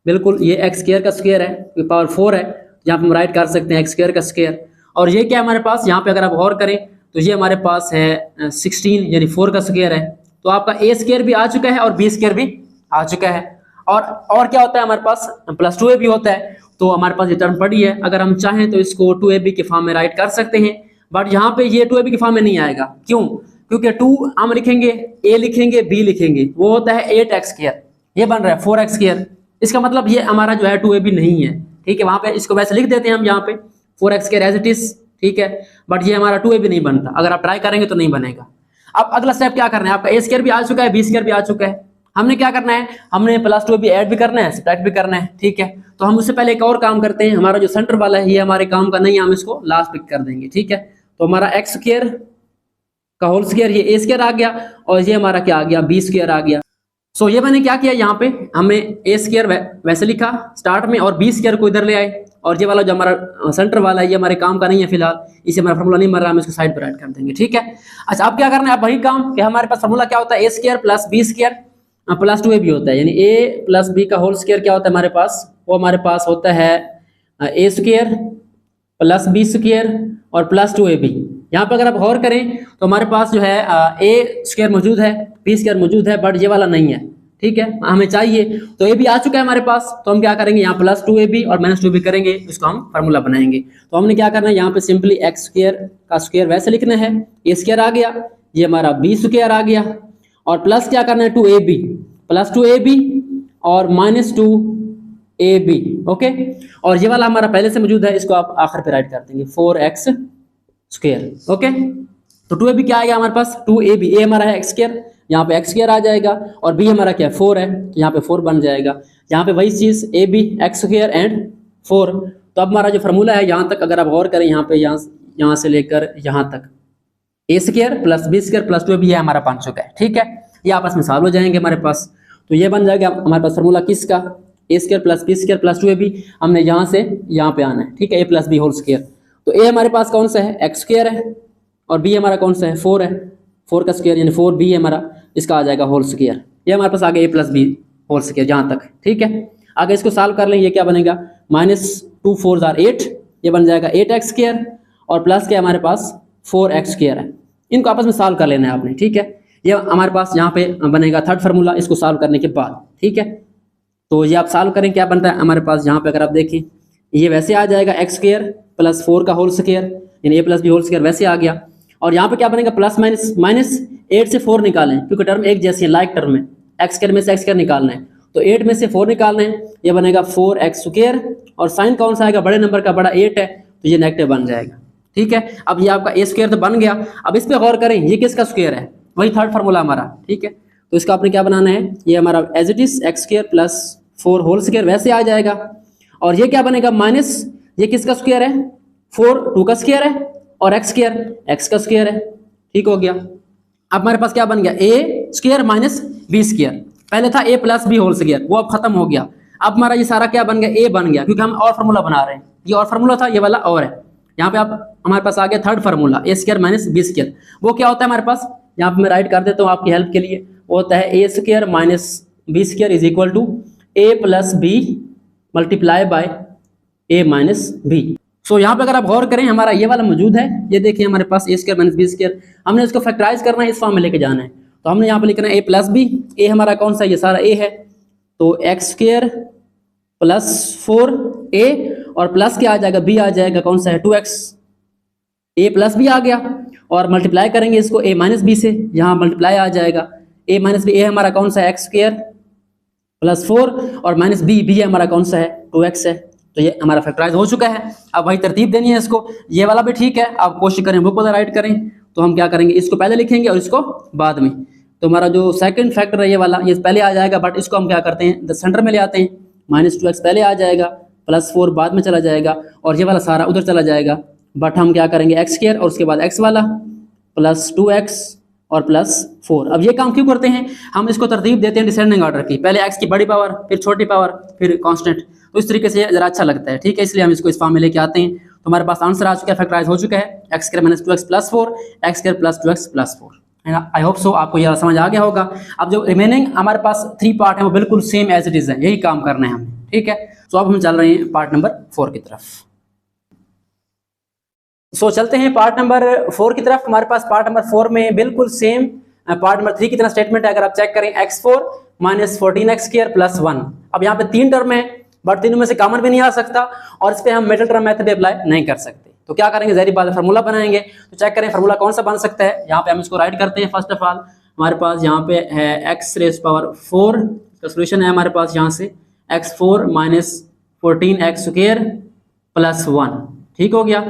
S1: बिल्कुल ये x स्क्वायर का स्क्वायर है, पावर 4 है, यहाँ पे हम राइट कर सकते हैं x स्क्वायर का स्क्वायर। और ये क्या हमारे पास, यहाँ पे अगर आप गौर करें तो ये हमारे पास है 16 यानी 4 का स्क्वायर है। तो आपका a स्क्वायर भी आ चुका है और b स्क्वायर भी आ चुका है। और क्या होता है हमारे पास, प्लस 2ab भी होता है। तो हमारे पास ये टर्म पड़ी है, अगर हम चाहें तो इसको 2ab के फॉर्म में राइट कर सकते हैं, बट यहाँ पे ये 2ab के फॉर्म में नहीं आएगा। क्यों, क्योंकि 2 हम लिखेंगे, a लिखेंगे, b लिखेंगे, वो होता है 8x स्क्वायर, ये बन रहा है 4x स्क्वायर। इसका मतलब ये हमारा जो है 2ab नहीं है, ठीक है। वहां पे इसको वैसे लिख देते हैं हम यहाँ पे 4x square as it is, ठीक है, बट ये हमारा 2ab नहीं बनता। अगर आप ट्राई करेंगे तो नहीं बनेगा। अब अगला स्टेप क्या करना है, आपका a स्क्वायर भी आ चुका है, b स्क्वायर भी आ चुका है। हमने क्या करना है, हमने प्लस 2ab ऐड भी करना है, सब्ट्रैक्ट भी करना है, ठीक है। तो हम उससे पहले एक और काम करते हैं। हमारा जो सेंटर वाला है ये हमारे काम का नहीं है, हम इसको लास्ट पिक कर देंगे, ठीक है। तो हमारा x स्क्वायर का होल स्क्वायर, ये a स्क्वायर आ गया, और ये हमारा क्या आ गया, b स्क्वायर आ गया। सो ये मैंने क्या किया, यहाँ पे हमने a स्क्वायर वैसे लिखा स्टार्ट में, और b स्क्वायर को इधर ले आए, और ये वाला जो हमारा सेंटर वाला है ये हमारे काम का नहीं है फिलहाल, इसे हमारा फार्मूला नहीं मर रहा, हम इसको साइड पर ऐड कर देंगे, ठीक है। अच्छा, अब क्या करना है, अब वही काम कि हमारे पास फार्मूला क्या होता है, a square plus b square plus 2ab होता है, यानी a प्लस b का होल स्क्वायर क्या होता है हमारे पास, वो हमारे पास होता है a square plus b square और प्लस 2ab। यहाँ पर अगर आप गौर करें तो हमारे पास जो है a स्क्वायर मौजूद है, b स्क्वायर मौजूद है, बट ये वाला नहीं है, ठीक है, हमें चाहिए। तो ए बी आ चुका है हमारे पास, तो हम क्या करेंगे यहाँ प्लस 2ab और माइनस 2b करेंगे, इसको हम फार्मूला बनाएंगे। तो हमने क्या करना है, यहाँ पे सिंपली एक्स स्क्वायर का स्क्वायर वैसे लिखना है, ए स्क्वायर आ गया, ये हमारा बी स्क्वायर आ गया, और प्लस क्या करना है 2ab, प्लस 2ab और माइनस 2ab। ओके, और ये वाला हमारा पहले से मौजूद है, इसको आप आखिर पे राइट कर देंगे 4x स्क्वायर। ओके, तो 2ab क्या आएगा हमारे पास 2ab, ए हमारा है एक्स स्क्वायर, यहाँ पे एक्स स्क्वायर आ जाएगा, और बी हमारा क्या है 4 है, तो यहाँ पे 4 बन जाएगा। यहाँ पे वही चीज A B X square and 4। तो अब हमारा जो फार्मूला है यहाँ तक अगर आप गौर करें, यहाँ पे यहाँ से लेकर यहाँ तक A square plus B square plus 2ab ये हमारा बन चुका है। ठीक है, ये आपस में सॉल्व हो जाएंगे हमारे पास। तो ये बन जाएगा हमारे पास फार्मूला किसका, A square plus B square plus 2ab। हमने यहाँ से यहाँ पे आना है, ठीक है, ए प्लस बी होल स्क्वायर। तो ए हमारे पास कौन सा है एक्स स्क्वायर है, और बी हमारा कौन सा है 4 है, 4 का स्क्वायर यानी 4b है हमारा, इसका आ जाएगा होल स्क्वायर। ये हमारे पास आ गया ए प्लस बी होल स्क्वायर जहाँ तक। ठीक है, आगे इसको सॉल्व कर लें, ये क्या बनेगा माइनस 2 4 8, ये बन जाएगा 8x स्क्वायर, और प्लस क्या हमारे पास 4x स्क्वायर है। इनको आपस में सॉल्व कर लेना है आपने। ठीक है, ये हमारे पास यहाँ पे बनेगा थर्ड फार्मूला इसको सॉल्व करने के बाद। ठीक है, तो ये आप सॉल्व करें, क्या बनता है हमारे पास यहाँ पे अगर आप देखें, ये वैसे आ जाएगा एक्स स्क्वायर प्लस 4 का होल स्क्वायर यानी ए प्लस बी होल स्क्वायर वैसे आ गया, और यहाँ पे क्या बनेगा प्लस माइनस, माइनस 8 से 4 निकालें क्योंकि टर्म एक जैसी है, लाइक टर्म है, एक्स स्क्वायर में से एक्स स्क्वायर निकालना है, तो 8 में से 4 निकालना है, ये बनेगा 4x स्क्वायर, और साइन कौन सा आएगा बड़े नंबर का, बड़ा 8 है, तो ये नेगेटिव बन जाएगा। ठीक है, अब ये आपका ए स्क्वायर तो बन गया, अब इस पे गौर करें ये किसका स्क्वायर है, वही थर्ड फार्मूला हमारा। ठीक है, तो इसका आपने क्या बनाना है, ये हमारा as it is X square plus 4 whole square वैसे आ जाएगा, और ये क्या बनेगा माइनस, ये किसका स्क्वायर है 4 2 का स्क्वायर है, और एक्स स्क्वायर एक्स का स्क्वायर है। ठीक हो गया, अब हमारे पास क्या बन गया A square minus B square, पहले था ए प्लस बी होल स्क्वायर, वो अब खत्म हो गया। अब हमारा ये सारा क्या बन गया ए बन गया, क्योंकि हम और फार्मूला बना रहे हैं, ये और फार्मूला था ये वाला और है। यहाँ पे आप हमारे पास आ गया third formula A square minus B square, वो क्या होता है हमारे पास, यहाँ पे मैं राइट कर देता हूँ आपकी हेल्प के लिए, वो होता है A square minus B square is equal to A plus B multiply by A minus B. So यहाँ पे अगर आप गौर करें हमारा ये वाला मौजूद है, ये देखिए हमारे पास ए स्क्वायर माइनस बी स्क्वायर, हमने इसको फैक्टराइज करना है, इस फॉर्म में लेके जाना है, तो हमने यहाँ पे लिखना है ए प्लस बी, ए हमारा कौन सा, ये सारा ए है, तो एक्स स्क्वायर प्लस 4a, और प्लस क्या आ जाएगा बी आ जाएगा कौन सा है 2x, ए प्लस बी आ गया, और मल्टीप्लाई करेंगे इसको ए माइनस बी से, यहाँ मल्टीप्लाई आ जाएगा ए माइनस बी, ए हमारा कौन सा है एक्स स्क्वायर प्लस 4, और माइनस बी, बी हमारा कौन सा है 2x है। तो ये हमारा फैक्टराइज हो चुका है। अब वही तरतीब देनी है इसको, ये वाला भी ठीक है, आप कोशिश करें बुक वाला राइट करें, तो हम क्या करेंगे इसको पहले लिखेंगे और इसको बाद में। तो हमारा जो सेकंड फैक्टर है ये वाला, ये पहले आ जाएगा, बट इसको हम क्या करते हैं सेंटर में ले आते हैं, माइनस 2x पहले आ जाएगा, प्लस 4 बाद में चला जाएगा, और ये वाला सारा उधर चला जाएगा, बट हम क्या करेंगे एक्स स्क्वायर और उसके बाद एक्स वाला प्लस 2x और प्लस 4। अब ये काम क्यों करते हैं, हम इसको तरतीब देते हैं डिसेंडिंग ऑर्डर की, पहले एक्स की बड़ी पावर फिर छोटी पावर फिर कांस्टेंट, तो इस तरीके से जरा अच्छा लगता है। ठीक है, इसलिए हम इसको इस फॉर्म में लेके आते हैं। तो हमारे पास आंसर आ चुका है, फैक्टराइज हो चुका है, x square minus 2x plus 4, x square plus 2x plus 4। I hope so आपको यह समझ आ गया होगा। अब जो रिमेनिंग हमारे पास 3 पार्ट है वो बिल्कुल सेम एज इट इज है, यही काम करना है हमें। ठीक है, तो अब हम चल रहे हैं पार्ट नंबर 4 की तरफ। सो चलते हैं पार्ट नंबर 4 की तरफ। हमारे पास पार्ट नंबर 4 में बिल्कुल सेम पार्ट नंबर 3 की तरह स्टेटमेंट है। अगर आप चेक करें x4 minus 14x square plus 1, अब यहाँ पे 3 टर्म है, बट तीनों में से कॉमन भी नहीं आ सकता, और इस पे हम मिडिल टर्म मेथड अप्लाई नहीं कर सकते। तो क्या करेंगे, ज़ाहिर बात है फार्मूला बनाएंगे। तो चेक करें फार्मूला कौन सा बन सकता है। यहाँ पे हम इसको राइट करते हैं। फर्स्ट ऑफ ऑल हमारे पास यहाँ पे है x रेज़ पावर 4 का सोल्यूशन है हमारे पास यहाँ से x4 minus 14x square plus 1। ठीक हो गया।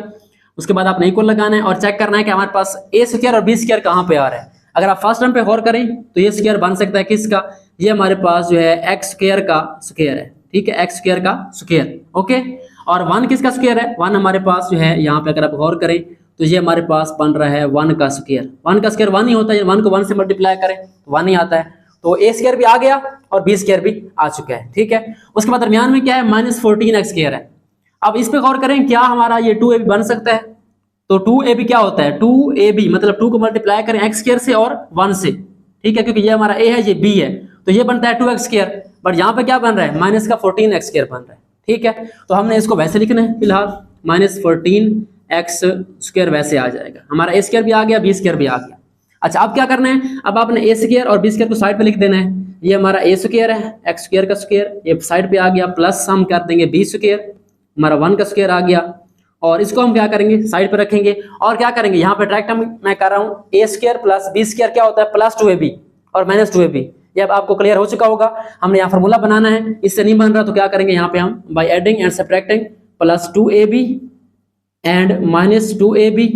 S1: उसके बाद आपने इक्वल लगाना है और चेक करना है कि हमारे पास a स्क्वायर और b स्क्वायर कहाँ पे आ रहा है। अगर आप फर्स्ट टर्म पे गौर करें तो ये स्क्वायर बन सकता है किसका, ये हमारे पास जो है x स्क्वायर का स्क्वायर है। ठीक है, x स्क्वायर का स्क्वायर। ओके, और 1 किसका स्क्वायर है, 1 हमारे पास जो है यहाँ पे अगर आप गौर करें तो ये हमारे पास बन रहा है 1 का स्क्वायर। 1 का स्क्वायर 1 ही होता है, 1 को 1 से मल्टीप्लाई करें तो 1 ही आता है। तो a स्क्वायर भी आ गया और b स्क्वायर भी आ चुका है। ठीक है, उसके बाद दरमियान में क्या है माइनस 14x स्क्वायर है। अब इस पे गौर करें, क्या हमारा ये 2ab बन सकता है, तो 2ab क्या होता है 2ab मतलब 2 को मल्टीप्लाई करें x स्क्वायर से और 1 से। ठीक है, क्योंकि ये हमारा a है ये b है, तो ये बनता है 2x स्क्वायर, बट यहाँ पे क्या बन रहा है माइनस का 14x स्क्वायर बन रहा है। ठीक है, तो हमने इसको वैसे लिखना है फिलहाल, माइनस 14x स्क्वायर वैसे आ जाएगा। हमारा a स्क्वायर भी आ गया, b स्क्वायर भी आ गया। अच्छा, अब क्या करना है, अब आपने ए स्क्वायर और बी स्क्वायर को साइड पे लिख देना है। ये हमारा ए स्क्वायर है, एक्स स्क्वायर का स्क्वायर, ये साइड पे आ गया, प्लस हम कर देंगे बी स्क्वायर, हमारा 1 का स्क्वायर आ गया, और इसको हम क्या करेंगे, साइड पे रखेंगे। और क्या करेंगे, यहाँ पे डायरेक्ट मैं कर रहा हूँ ए स्क्वायर प्लस बी स्क्वायर क्या होता है, प्लस 2ab और माइनस 2ab। ये अब आपको क्लियर हो चुका होगा। हमने यहाँ फार्मूला बनाना है, इससे नहीं बन रहा तो क्या करेंगे, यहाँ पे हम by adding and subtracting plus 2ab and minus 2ab,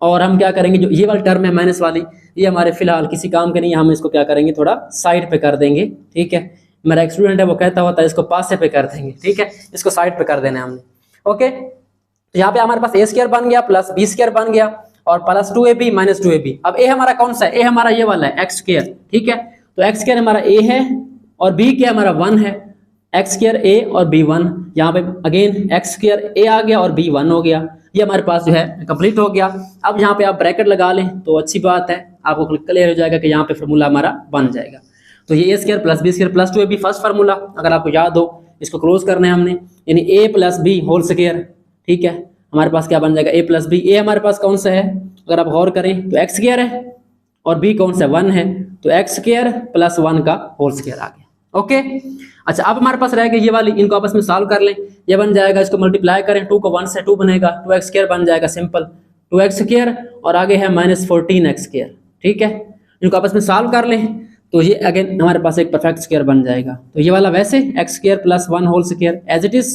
S1: और हम क्या करेंगे, जो ये वाली टर्म है माइनस वाली, ये हमारे फिलहाल किसी काम के नहीं है, हम इसको क्या करेंगे, थोड़ा साइड पे कर देंगे। ठीक है, मेरा एक स्टूडेंट है वो कहता होता है इसको पासे पे कर देंगे। ठीक है, इसको साइड पे कर देना है हमने। ओके, तो यहाँ पे हमारे पास ए स्क्वायर बन गया प्लस बी स्क्वायर बन गया और प्लस 2ab माइनस 2ab। अब ए हमारा कौन सा है, ए हमारा ये वाला है एक्स स्क्वायर। ठीक है, तो एक्स स्क्वायर हमारा ए है और बी क्या हमारा 1 है, एक्स स्क्वायर ए और बी 1। यहाँ पे अगेन एक्स स्क्वायर ए आ गया और बी 1 हो गया। ये हमारे पास जो है कंप्लीट हो गया। अब यहाँ पे आप ब्रैकेट लगा लें तो अच्छी बात है, आपको क्लियर हो जाएगा कि यहाँ पे फार्मूला हमारा बन जाएगा। तो ये A square plus B square plus 2ab first formula, अगर आपको याद हो, इसको क्लोज करना है हमने, यानी ए प्लस बी होल स्क्वायर। ठीक है, हमारे पास क्या बन जाएगा, ए प्लस बी। ए हमारे पास कौन सा है, अगर आप गौर करें तो एक्स स्क्वायर है और बी कौन सा 1 है, तो एक्स स्क्वायर प्लस 1 का होल स्क्वायर आ गया। ओके, अच्छा अब हमारे पास रह गई ये वाली, इनको आपस में सॉल्व कर लें। ये बन जाएगा, इसको मल्टीप्लाई करें, 2 को 1 से 2 बनेगा, 2x स्क्वायर बन जाएगा सिंपल 2x स्क्वायर, और आगे है माइनस 14x स्क्वायर। ठीक है, इनको आपस में सॉल्व कर लें तो ये अगेन हमारे पास एक परफेक्ट स्क्वायर बन जाएगा। तो ये वाला वैसे X square plus 1 whole square as it is,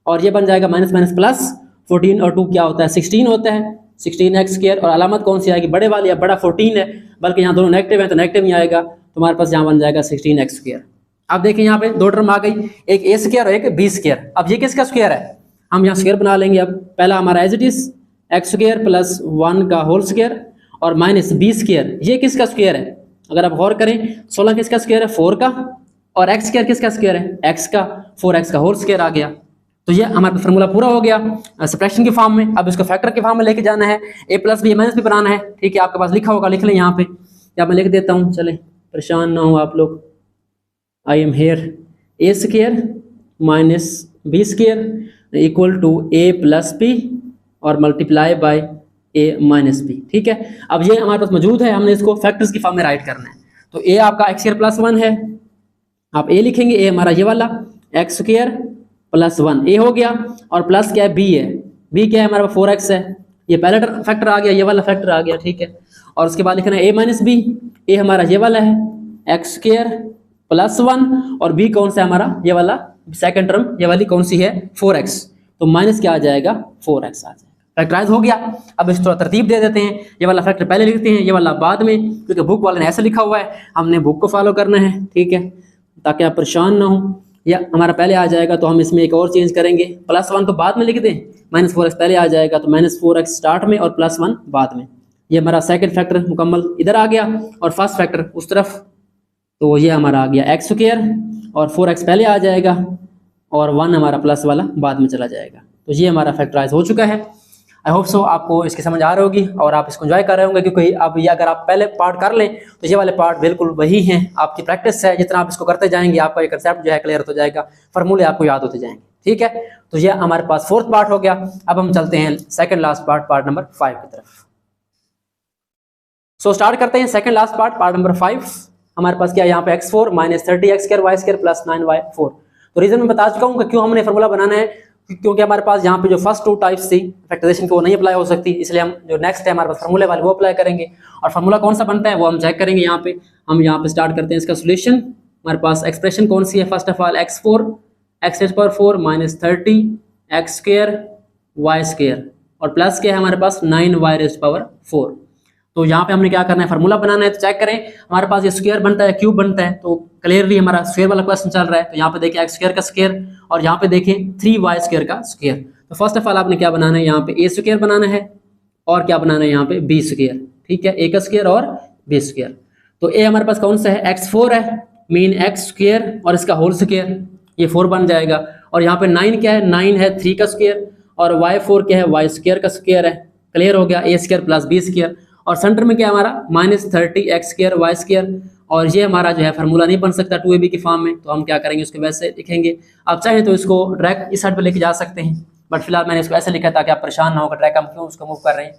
S1: और ये बन जाएगा माइनस माइनस प्लस 14 और 2 क्या होता है 16 होता है, 16x स्क्वायर, और अलामत कौन सी आएगी, बड़े वाली, अब बड़ा 14 है, बल्कि यहाँ दोनों नेगेटिव है तो नेगेटिव नहीं आएगा, तो हमारे पास यहाँ बन जाएगा 16x स्क्वायर। अब देखिए यहाँ पे दो टर्म आ गई, एक ए स्क्वायर और एक बी स्क्वायर। अब ये किसका स्क्वायर है, हम यहाँ स्क्वायर बना लेंगे। अब पहला हमारा as it is X square plus 1 का होल स्क्वायर और माइनस बी स्क्वायर, ये किसका स्क्वायर है, अगर आप गौर करें 16 किसका स्क्वायर है 4 का, और एक्स स्क्वायर किसका स्क्वायर है एक्स का, 4x का होल स्क्वायर आ गया। तो ये हमारा फार्मूला पूरा हो गया सब्ट्रैक्शन के फॉर्म में। अब इसको फैक्टर के फॉर्म में लेके जाना है, ए प्लस बी माइनस बी बनाना है। ठीक है, आपके पास लिखा होगा, लिख लें यहाँ पे, या मैं लिख देता हूँ, चले परेशान ना हो आप लोग। I am here A square minus B square equal to A plus B और multiply by A minus B. ठीक है, अब ये हमारे पास मौजूद है, हमने इसको फैक्टर्स की फॉर्म में राइट करना है। तो ए आपका एक्स स्क्वायर प्लस 1 है, आप ए लिखेंगे, ए हमारा ये वाला एक्स स्क्वायर प्लस 1 ए हो गया, और प्लस क्या है बी है, बी क्या है हमारा 4x है, ये पहला फैक्टर आ गया, ये वाला फैक्टर आ गया। ठीक है, और उसके बाद लिखना है ए माइनस बी, ए हमारा ये वाला है एक्स स्क्वायर प्लस 1 और बी कौन सा है हमारा ये वाला सेकंड टर्म, ये वाली कौन सी है 4x, तो माइनस क्या आ जाएगा 4x आ जाएगा। फैक्टराइज हो गया। अब इस थोड़ा तरतीब दे देते हैं, ये वाला फैक्टर पहले लिखते हैं, ये वाला बाद में, क्योंकि बुक वाले ने ऐसे लिखा हुआ है, हमने बुक को फॉलो करना है। ठीक है, ताकि आप परेशान ना हो, या हमारा पहले आ जाएगा तो हम इसमें एक और चेंज करेंगे, प्लस 1 तो बाद में लिख दें, माइनस 4x पहले आ जाएगा, तो माइनस 4x स्टार्ट में और प्लस 1 बाद में। ये हमारा सेकंड फैक्टर मुकम्मल इधर आ गया और फर्स्ट फैक्टर उस तरफ, तो ये हमारा आ गया एक्स स्क्वायर और 4x पहले आ जाएगा और 1 हमारा प्लस वाला बाद में चला जाएगा। तो ये हमारा फैक्टराइज हो चुका है। आई होप सो आपको इसकी समझ आ रही होगी और आप इसको एंजॉय कर रहे होंगे, क्योंकि अब ये अगर आप पहले पार्ट कर लें तो ये वाले पार्ट बिल्कुल वही हैं, आपकी प्रैक्टिस है, जितना आप इसको करते जाएंगे आपका ये कंसेप्ट जो है क्लियर होता जाएगा, फार्मूले आपको याद होते जाएंगे। ठीक है, तो ये हमारे पास फोर्थ पार्ट हो गया। अब हम चलते हैं second last part, part number 5 की तरफ। सो स्टार्ट करते हैं second last part, part number 5। हमारे पास क्या है यहाँ पे x4 minus 30x square Y square plus 9y4। तो रीजन मैं बता चुका हूँ कि क्यों हमने फार्मूला बनाना है, क्योंकि हमारे पास यहाँ पे जो फर्स्ट 2 टाइप्स थी फैक्टराइजेशन की वो नहीं अप्लाई हो सकती, इसलिए हम जो नेक्स्ट है हमारे पास फार्मूले वाले वो अप्लाई करेंगे। और फार्मूला कौन सा बनता है वो हम चेक करेंगे। यहाँ पे हम यहाँ पे स्टार्ट करते हैं इसका सोल्यूशन। हमारे पास एक्सप्रेशन कौन सी है, first of all x4 x rays power 4 minus 30 x square y square और प्लस क्या है हमारे पास 9y रेज़ पावर 4। तो यहाँ पे हमने क्या करना है, फार्मूला बनाना है। तो चेक करें हमारे पास ये स्क्वायर बनता है क्यूब बनता है, तो क्लियरली हमारा स्क्वायर वाला क्वेश्चन चल रहा है। तो यहाँ पे देखिए एक्स स्क्वायर का स्क्वायर और यहाँ पे देखें 3y स्क्वायर का स्क्वायर। तो फर्स्ट ऑफ ऑल आपने क्या बनाना है, यहाँ पे ए स्क्वायर बनाना है और क्या बनाना है यहाँ पे बी स्क्वायर। ठीक है, ए का स्क्वायर और बी स्क्वायर। तो ए हमारे पास कौन सा है x4 है, मीन एक्स स्क्वायर और इसका होल स्क्वायर, ये 4 बन जाएगा। और यहाँ पे 9 क्या है, 9 है 3 का स्क्वायर और y4 क्या है y स्क्वायर का स्क्वायर है। क्लियर हो गया, A square plus B square. और सेंटर में क्या हमारा minus 30 X square Y square. और ये हमारा जो है फार्मूला नहीं बन सकता 2ab की फॉर्म में, तो हम क्या करेंगे उसको वैसे लिखेंगे। आप चाहें तो इसको डायरेक्ट इस साइड पे लेके जा सकते हैं, बट फिलहाल मैंने इसको ऐसे लिखा ताकि आप परेशान ना हो डायरेक्ट हम क्यों उसको मूव कर रहे हैं।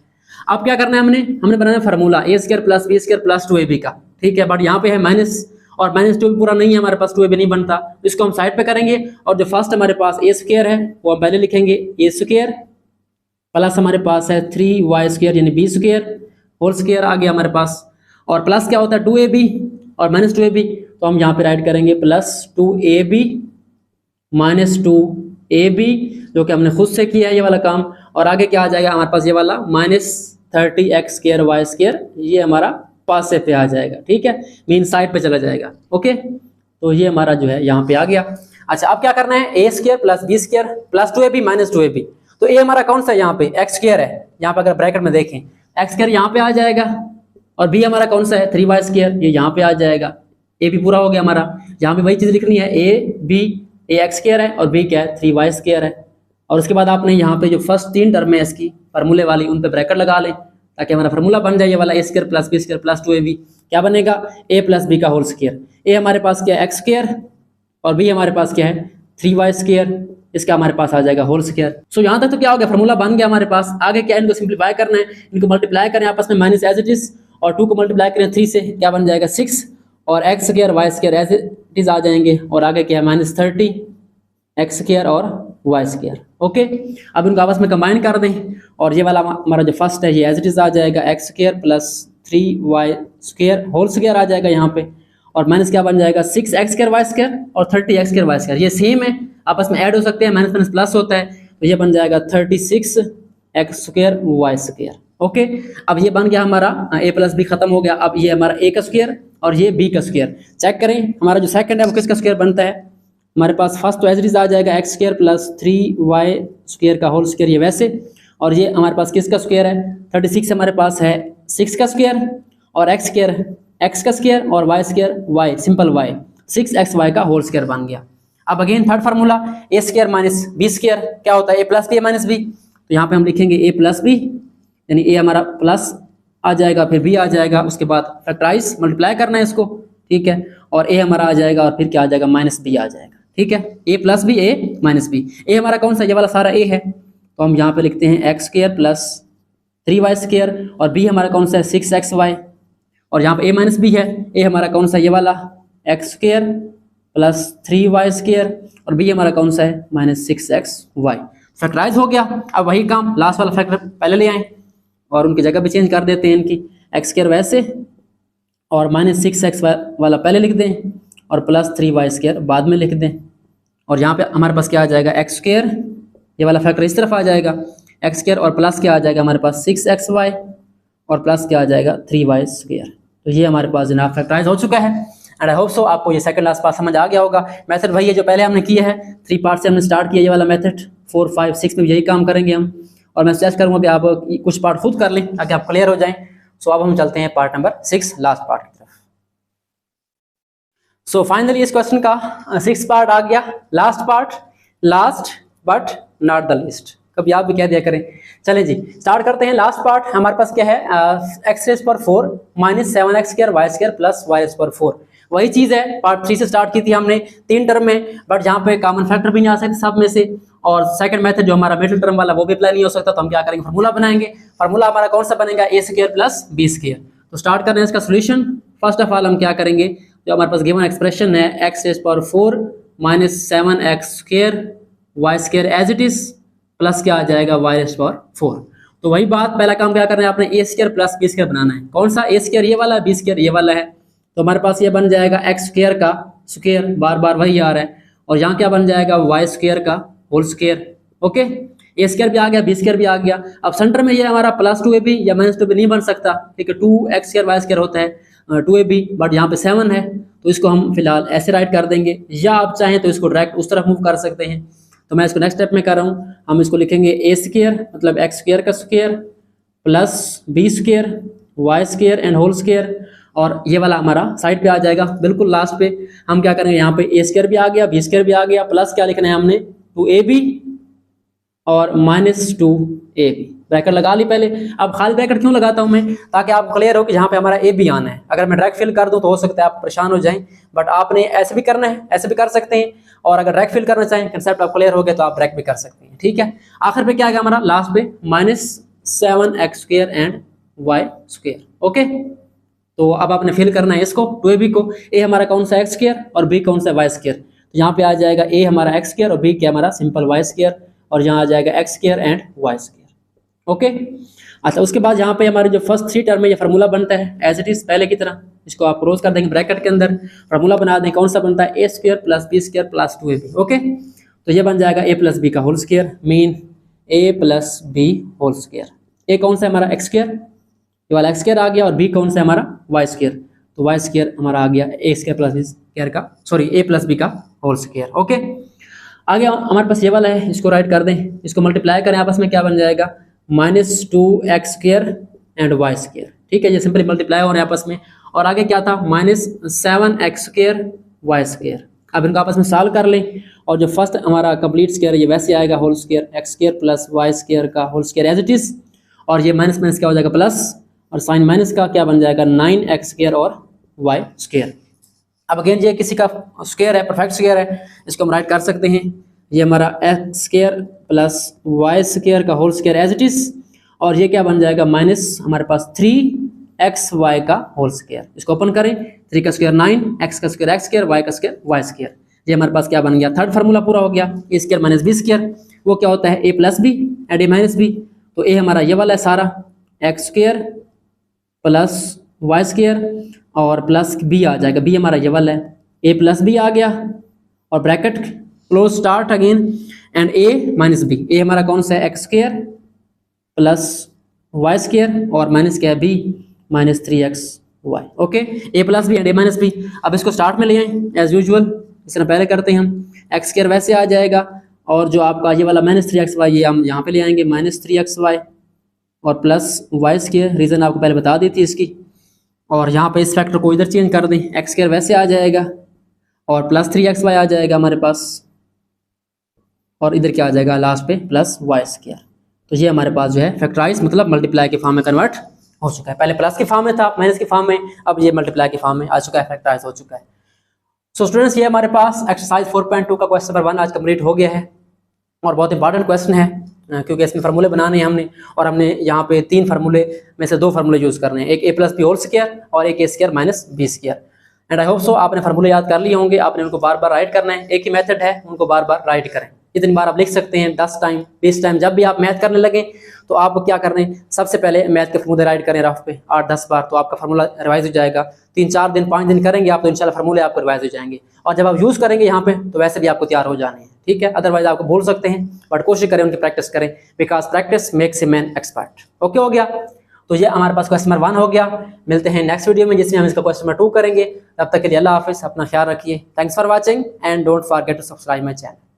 S1: अब क्या करना है, हमने बनाना formula A square plus B square plus 2ab का, ठीक है। बट यहाँ पे है माइनस, और -2 पूरा नहीं है हमारे पास, 2ab नहीं बनता, इसको हम साइड पे करेंगे। और जो फर्स्ट हमारे पास ए स्क्वायर है वो हम पहले लिखेंगे, ए स्क्वायर प्लस हमारे पास है 3y² यानी b स्क्वायर होल स्क्वायर आ गया हमारे पास। और प्लस क्या होता है 2ab और -2ab, तो हम यहाँ पे राइट करेंगे प्लस 2ab -2ab, जो कि हमने खुद से किया है ये वाला काम। और आगे क्या आ जाएगा हमारे पास, ये वाला -30x² y², ये हमारा पास से पे आ जाएगा, ठीक है, मीन साइड पे चला जाएगा। ओके, तो ये हमारा जो है यहाँ पे आ गया। अच्छा, अब क्या करना है, A square plus B square plus 2ab minus 2ab। तो ए हमारा कौन सा है यहाँ पे, एक्स स्क्वायर है, यहाँ पे अगर ब्रैकेट में देखें एक्स स्क्वायर यहाँ पे आ जाएगा, और बी हमारा कौन सा है 3y², ये यहाँ पे आ जाएगा। ए भी पूरा हो गया हमारा, यहाँ पे वही चीज लिखनी है, A B, A X square है और बी क्या है 3y² है। और उसके बाद आपने यहाँ पे जो फर्स्ट 3 टर्म है इसकी फार्मूले वाली, उन पे ब्रैकेट लगा लें ताकि हमारा फार्मूला बन जाए ये वाला, A square plus B square plus 2ab। क्या बनेगा, a प्लस बी का होल स्क्वायर। ए हमारे पास क्या है एक्स स्क्वायर, और बी हमारे पास क्या है 3y², इसका हमारे पास आ जाएगा होल स्क्वायर। सो यहाँ तक तो क्या हो गया, फार्मूला बन गया हमारे पास। आगे क्या है, इनको सिंप्लीफाई करना है, इनको मल्टीप्लाई करें आपस में माइनस एज इट इज, और 2 को मल्टीप्लाई करें 3 से, क्या बन जाएगा 6, और X square Y square as it is आ जाएंगे। और आगे क्या है -30 एक्स स्क्वायर और वाई स्क्वायर। ओके, अब इनको आपस में कंबाइन कर दें, और ये वाला हमारा जो फर्स्ट है ये एज इट इज आ जाएगा, X square plus 3y² whole square आ जाएगा यहाँ पे, और माइनस क्या बन जाएगा 6x² y² और 30x² y², ये सेम है, आपस में ऐड हो सकते हैं, माइनस माइनस प्लस होता है, तो ये बन जाएगा 36x² y²। ओके, अब ये बन गया हमारा a प्लस बी खत्म हो गया। अब ये हमारा a का स्क्वायर और ये b का स्क्वायर। चेक करें हमारा जो सेकंड है वो किसका स्क्वायर बनता है, हमारे पास फर्स्ट तो एज इट इज आ जाएगा एक्स स्क्वायर प्लस 3y² का होल स्क्वायर, ये वैसे, और ये हमारे पास किसका स्क्वायर है 36 हमारे पास है 6 का स्क्वायर, और एक्स स्क्वायर x का स्क्वायर और y² y, simple y, 6xy का होल स्क्वायर बन गया। अब again third formula, A square minus B square, क्या होता है a plus B minus B, तो यहाँ पे हम लिखेंगे a प्लस बी, यानी a हमारा प्लस आ जाएगा फिर b आ जाएगा, उसके बाद फैक्टराइज मल्टीप्लाई करना है इसको, ठीक है, और a हमारा आ जाएगा और फिर क्या आ जाएगा -b आ जाएगा, ठीक है, a plus B a minus B. a हमारा कौन सा, ये वाला सारा a है, तो हम यहाँ पे लिखते हैं एक्स स्क्वायर प्लस 3y², और b हमारा कौन सा है 6xy, और यहाँ पे a माइनस बी है, a हमारा कौन सा ये वाला एक्स स्क्वायर प्लस 3y², और b हमारा कौन सा है -6xy। फैक्टराइज हो गया। अब वही काम, लास्ट वाला फैक्टर पहले ले आए और उनकी जगह भी चेंज कर देते हैं इनकी, एक्स स्क्वायर वैसे और -6x वाला पहले लिख दें और प्लस 3y² बाद में लिख दें, और यहाँ पे हमारे पास क्या आ जाएगा एक्स स्क्वायर, ये वाला फैक्टर इस तरफ आ जाएगा, एक्स स्क्वायर और प्लस क्या आ जाएगा हमारे पास 6xy और प्लस क्या आ जाएगा 3y²। तो ये हमारे पास जनाब फैक्टराइज हो चुका है। एंड आई होप सो आपको ये सेकंड लास्ट पार्ट समझ आ गया होगा। मेथड वही है जो पहले हमने किया है, 3 पार्ट से हमने स्टार्ट किया ये वाला मेथड, 4, 5, 6 में यही काम करेंगे हम, और मैं सजेस्ट करूँगा कि आप कुछ पार्ट खुद कर लें ताकि आप क्लियर हो जाएं। सो अब हम चलते हैं पार्ट नंबर 6, लास्ट पार्ट की तरफ। सो फाइनली इस क्वेश्चन का 6th पार्ट आ गया, last part, last but not the least, कभी आप भी कह दिया करें। चलें जी, स्टार्ट करते हैं। लास्ट पार्ट हमारे पास क्या है, x⁴ minus 7x² y² plus y⁴। वही चीज़ है, पार्ट 3 से स्टार्ट की थी हमने 3 टर्म में, बट यहाँ पे कॉमन फैक्टर भी नहीं आ सकते सब में से, और सेकंड मेथड जो हमारा मिडिल टर्म वाला वो भी अप्लाई नहीं हो सकता, तो हम क्या करेंगे फार्मूला बनाएंगे। फार्मूला हमारा कौन सा बनेगा, a² प्लस b²। तो स्टार्ट कर रहे हैं इसका सोल्यूशन। फर्स्ट ऑफ ऑल हम क्या करेंगे, जो हमारे पास गिवन एक्सप्रेशन है x⁴ minus 7x² y² as it is plus क्या आ जाएगा y⁴। तो वही बात, पहला काम क्या करना है आपने, a² प्लस b² बनाना है। कौन सा, a² ये वाला, b² ये वाला है, तो हमारे पास ये बन जाएगा x² का स्क्वायर, बार बार वही आ रहा है, और यहाँ क्या बन जाएगा y² का होल स्क्वायर। ओके, a² भी आ गया, b² भी आ गया। अब सेंटर में ये हमारा प्लस 2ab या -2ab नहीं बन सकता, ठीक है, 2x² y² होता है 2ab, बट यहाँ पे 7 है, तो इसको हम फिलहाल ऐसे राइट कर देंगे, या आप चाहें तो इसको डायरेक्ट उस तरफ मूव कर सकते हैं। तो मैं इसको नेक्स्ट स्टेप में कर रहा हूँ, हम इसको लिखेंगे a² मतलब x² का square plus b² y² and whole square, और ये वाला हमारा साइड पे आ जाएगा बिल्कुल लास्ट पे। हम क्या करेंगे, यहाँ पे a² भी आ गया, b² भी आ गया, प्लस क्या लिखना है हमने 2ab और -2ab, ब्रैकेट लगा ली पहले। अब खाली ब्रैकेट क्यों लगाता हूँ मैं, ताकि आप क्लियर हो कि यहाँ पे हमारा ए बी आना है। अगर मैं डायरेक्ट फिल कर दूँ तो हो सकता है आप परेशान हो जाएं, बट आपने ऐसे भी करना है, ऐसे भी कर सकते हैं, और अगर डायरेक्ट फिल करना चाहें, कंसेप्ट आप क्लियर हो गए तो आप डायरेक्ट भी कर सकते हैं, ठीक है। आखिर पे क्या आएगा हमारा, लास्ट पे 7x² एंड y²। ओके, तो अब आपने फिल करना है इसको 2ab को। a हमारा कौन सा x² और b कौन सा y²। तो यहाँ पे आ जाएगा a हमारा x² और b क्या हमारा सिंपल y², और यहाँ आ जाएगा x² एंड y²। ओके, अच्छा उसके बाद यहाँ पे हमारे जो फर्स्ट 3 टर्म है ये फार्मूला बनता है एज इट इज पहले की तरह। इसको आप क्लोज कर देंगे ब्रैकेट के अंदर, फार्मूला बना देंगे कौन सा बनता है a² + b² + 2ab। ओके, तो ये बन जाएगा a + b का whole square mean a + b whole square. a कौन सा है हमारा x², ये वाला x² आ गया, और b कौन सा है हमारा y², तो y² हमारा आ गया a² + b² का सॉरी a + b का होल स्क्वायर। ओके, आगे हमारे पास ये वाला है, इसको राइट कर दें, इसको मल्टीप्लाई करें आपस में, क्या बन जाएगा -2x² एंड y²। ठीक है, ये सिंपली मल्टीप्लाई हो रहे हैं आपस में। और आगे क्या था -7x² y²। अब इनको आपस में सॉल्व कर लें, और जो फर्स्ट हमारा कंप्लीट स्क्वायर है ये वैसे आएगा होल स्क्वायर x² + y² का whole square as it is, और ये माइनस माइनस क्या हो जाएगा प्लस, और साइन माइनस का क्या बन जाएगा 9x² और y²। अब अगेन ये किसी का स्क्वायर है, परफेक्ट स्क्वायर है, इसको हम राइट कर सकते हैं, ये हमारा x² + y² का whole square as it is, और ये क्या बन जाएगा माइनस हमारे पास 3xy का होल स्क्वायर। इसको ओपन करें, 3 का स्क्वायर 9, x का स्क्वायर x², y का स्क्वायर y²। ये हमारे पास क्या बन गया, थर्ड फार्मूला पूरा हो गया। a² - b², वो क्या होता है a + b and a - b। तो a हमारा ये वाला है सारा x² + y² और प्लस b आ जाएगा, b हमारा ये वाला है a + b आ गया, और bracket close start again and a - b। a हमारा कौन सा है x² + y² और माइनस क्या है b -3xy। Okay, a + b and a - b। अब इसको स्टार्ट में ले आए एज यूजुअल, इस तरह पहले करते हैं हम, x² वैसे आ जाएगा, और जो आपका ये वाला -3xy ये हम यहाँ पे ले आएंगे -3xy और प्लस y²। रीज़न आपको पहले बता दी थी इसकी, और यहाँ पे इस फैक्टर को इधर चेंज कर दें, x² वैसे आ जाएगा और +3xy आ जाएगा हमारे पास, और इधर क्या आ जाएगा लास्ट पे +y²। तो ये हमारे पास जो है फैक्टराइज मतलब मल्टीप्लाई के फॉर्म में कन्वर्ट हो चुका है। पहले प्लस के फॉर्म में था, माइनस के फॉर्म में, अब ये मल्टीप्लाई के फॉर्म में आ चुका है, फैक्टराइज हो चुका है। सो स्टूडेंट्स, ये हमारे पास एक्सरसाइज 4.2 का क्वेश्चन नंबर 1 आज कंप्लीट हो गया है, और बहुत इंपॉर्टेंट क्वेश्चन है क्योंकि इसमें फार्मूले बनाने हैं हमने, और हमने यहाँ पे 3 फार्मूले में से 2 फार्मूले यूज़ करने हैं, एक a + b होल स्क्वायर और एक a² - b²। And I hope so आपने फार्मूले याद कर लिए होंगे, आपने उनको बार बार राइट करना है, एक ही मेथड है, उनको बार बार राइट करें। इतनी बार आप लिख सकते हैं, 10 टाइम 20 टाइम, जब भी आप मैथ करने लगे तो आप क्या करने, सबसे पहले मैथ के फार्मूले राइट करें रफ पे 8-10 बार, तो आपका फार्मूला रिवाइज हो जाएगा। 3-4 दिन 5 दिन करेंगे आप तो इंशाल्लाह फार्मूले आपको रिवाइज हो जाएंगे, और जब आप यूज़ करेंगे यहाँ पे तो वैसे भी आपको तैयार हो जाने हैं। ठीक है, अदरवाइज आपको भूल सकते हैं, बट कोशिश करें उनकी प्रैक्टिस करें, because practice makes a man expert. Okay, हो गया, तो ये हमारे पास क्वेश्चन नंबर 1 हो गया। मिलते हैं नेक्स्ट वीडियो में जिसमें हम इसका क्वेश्चन नंबर 2 करेंगे। तब तक के लिए अल्लाह हाफिज़, अपना ख्याल रखिए। Thanks for watching and don't forget to subscribe my channel.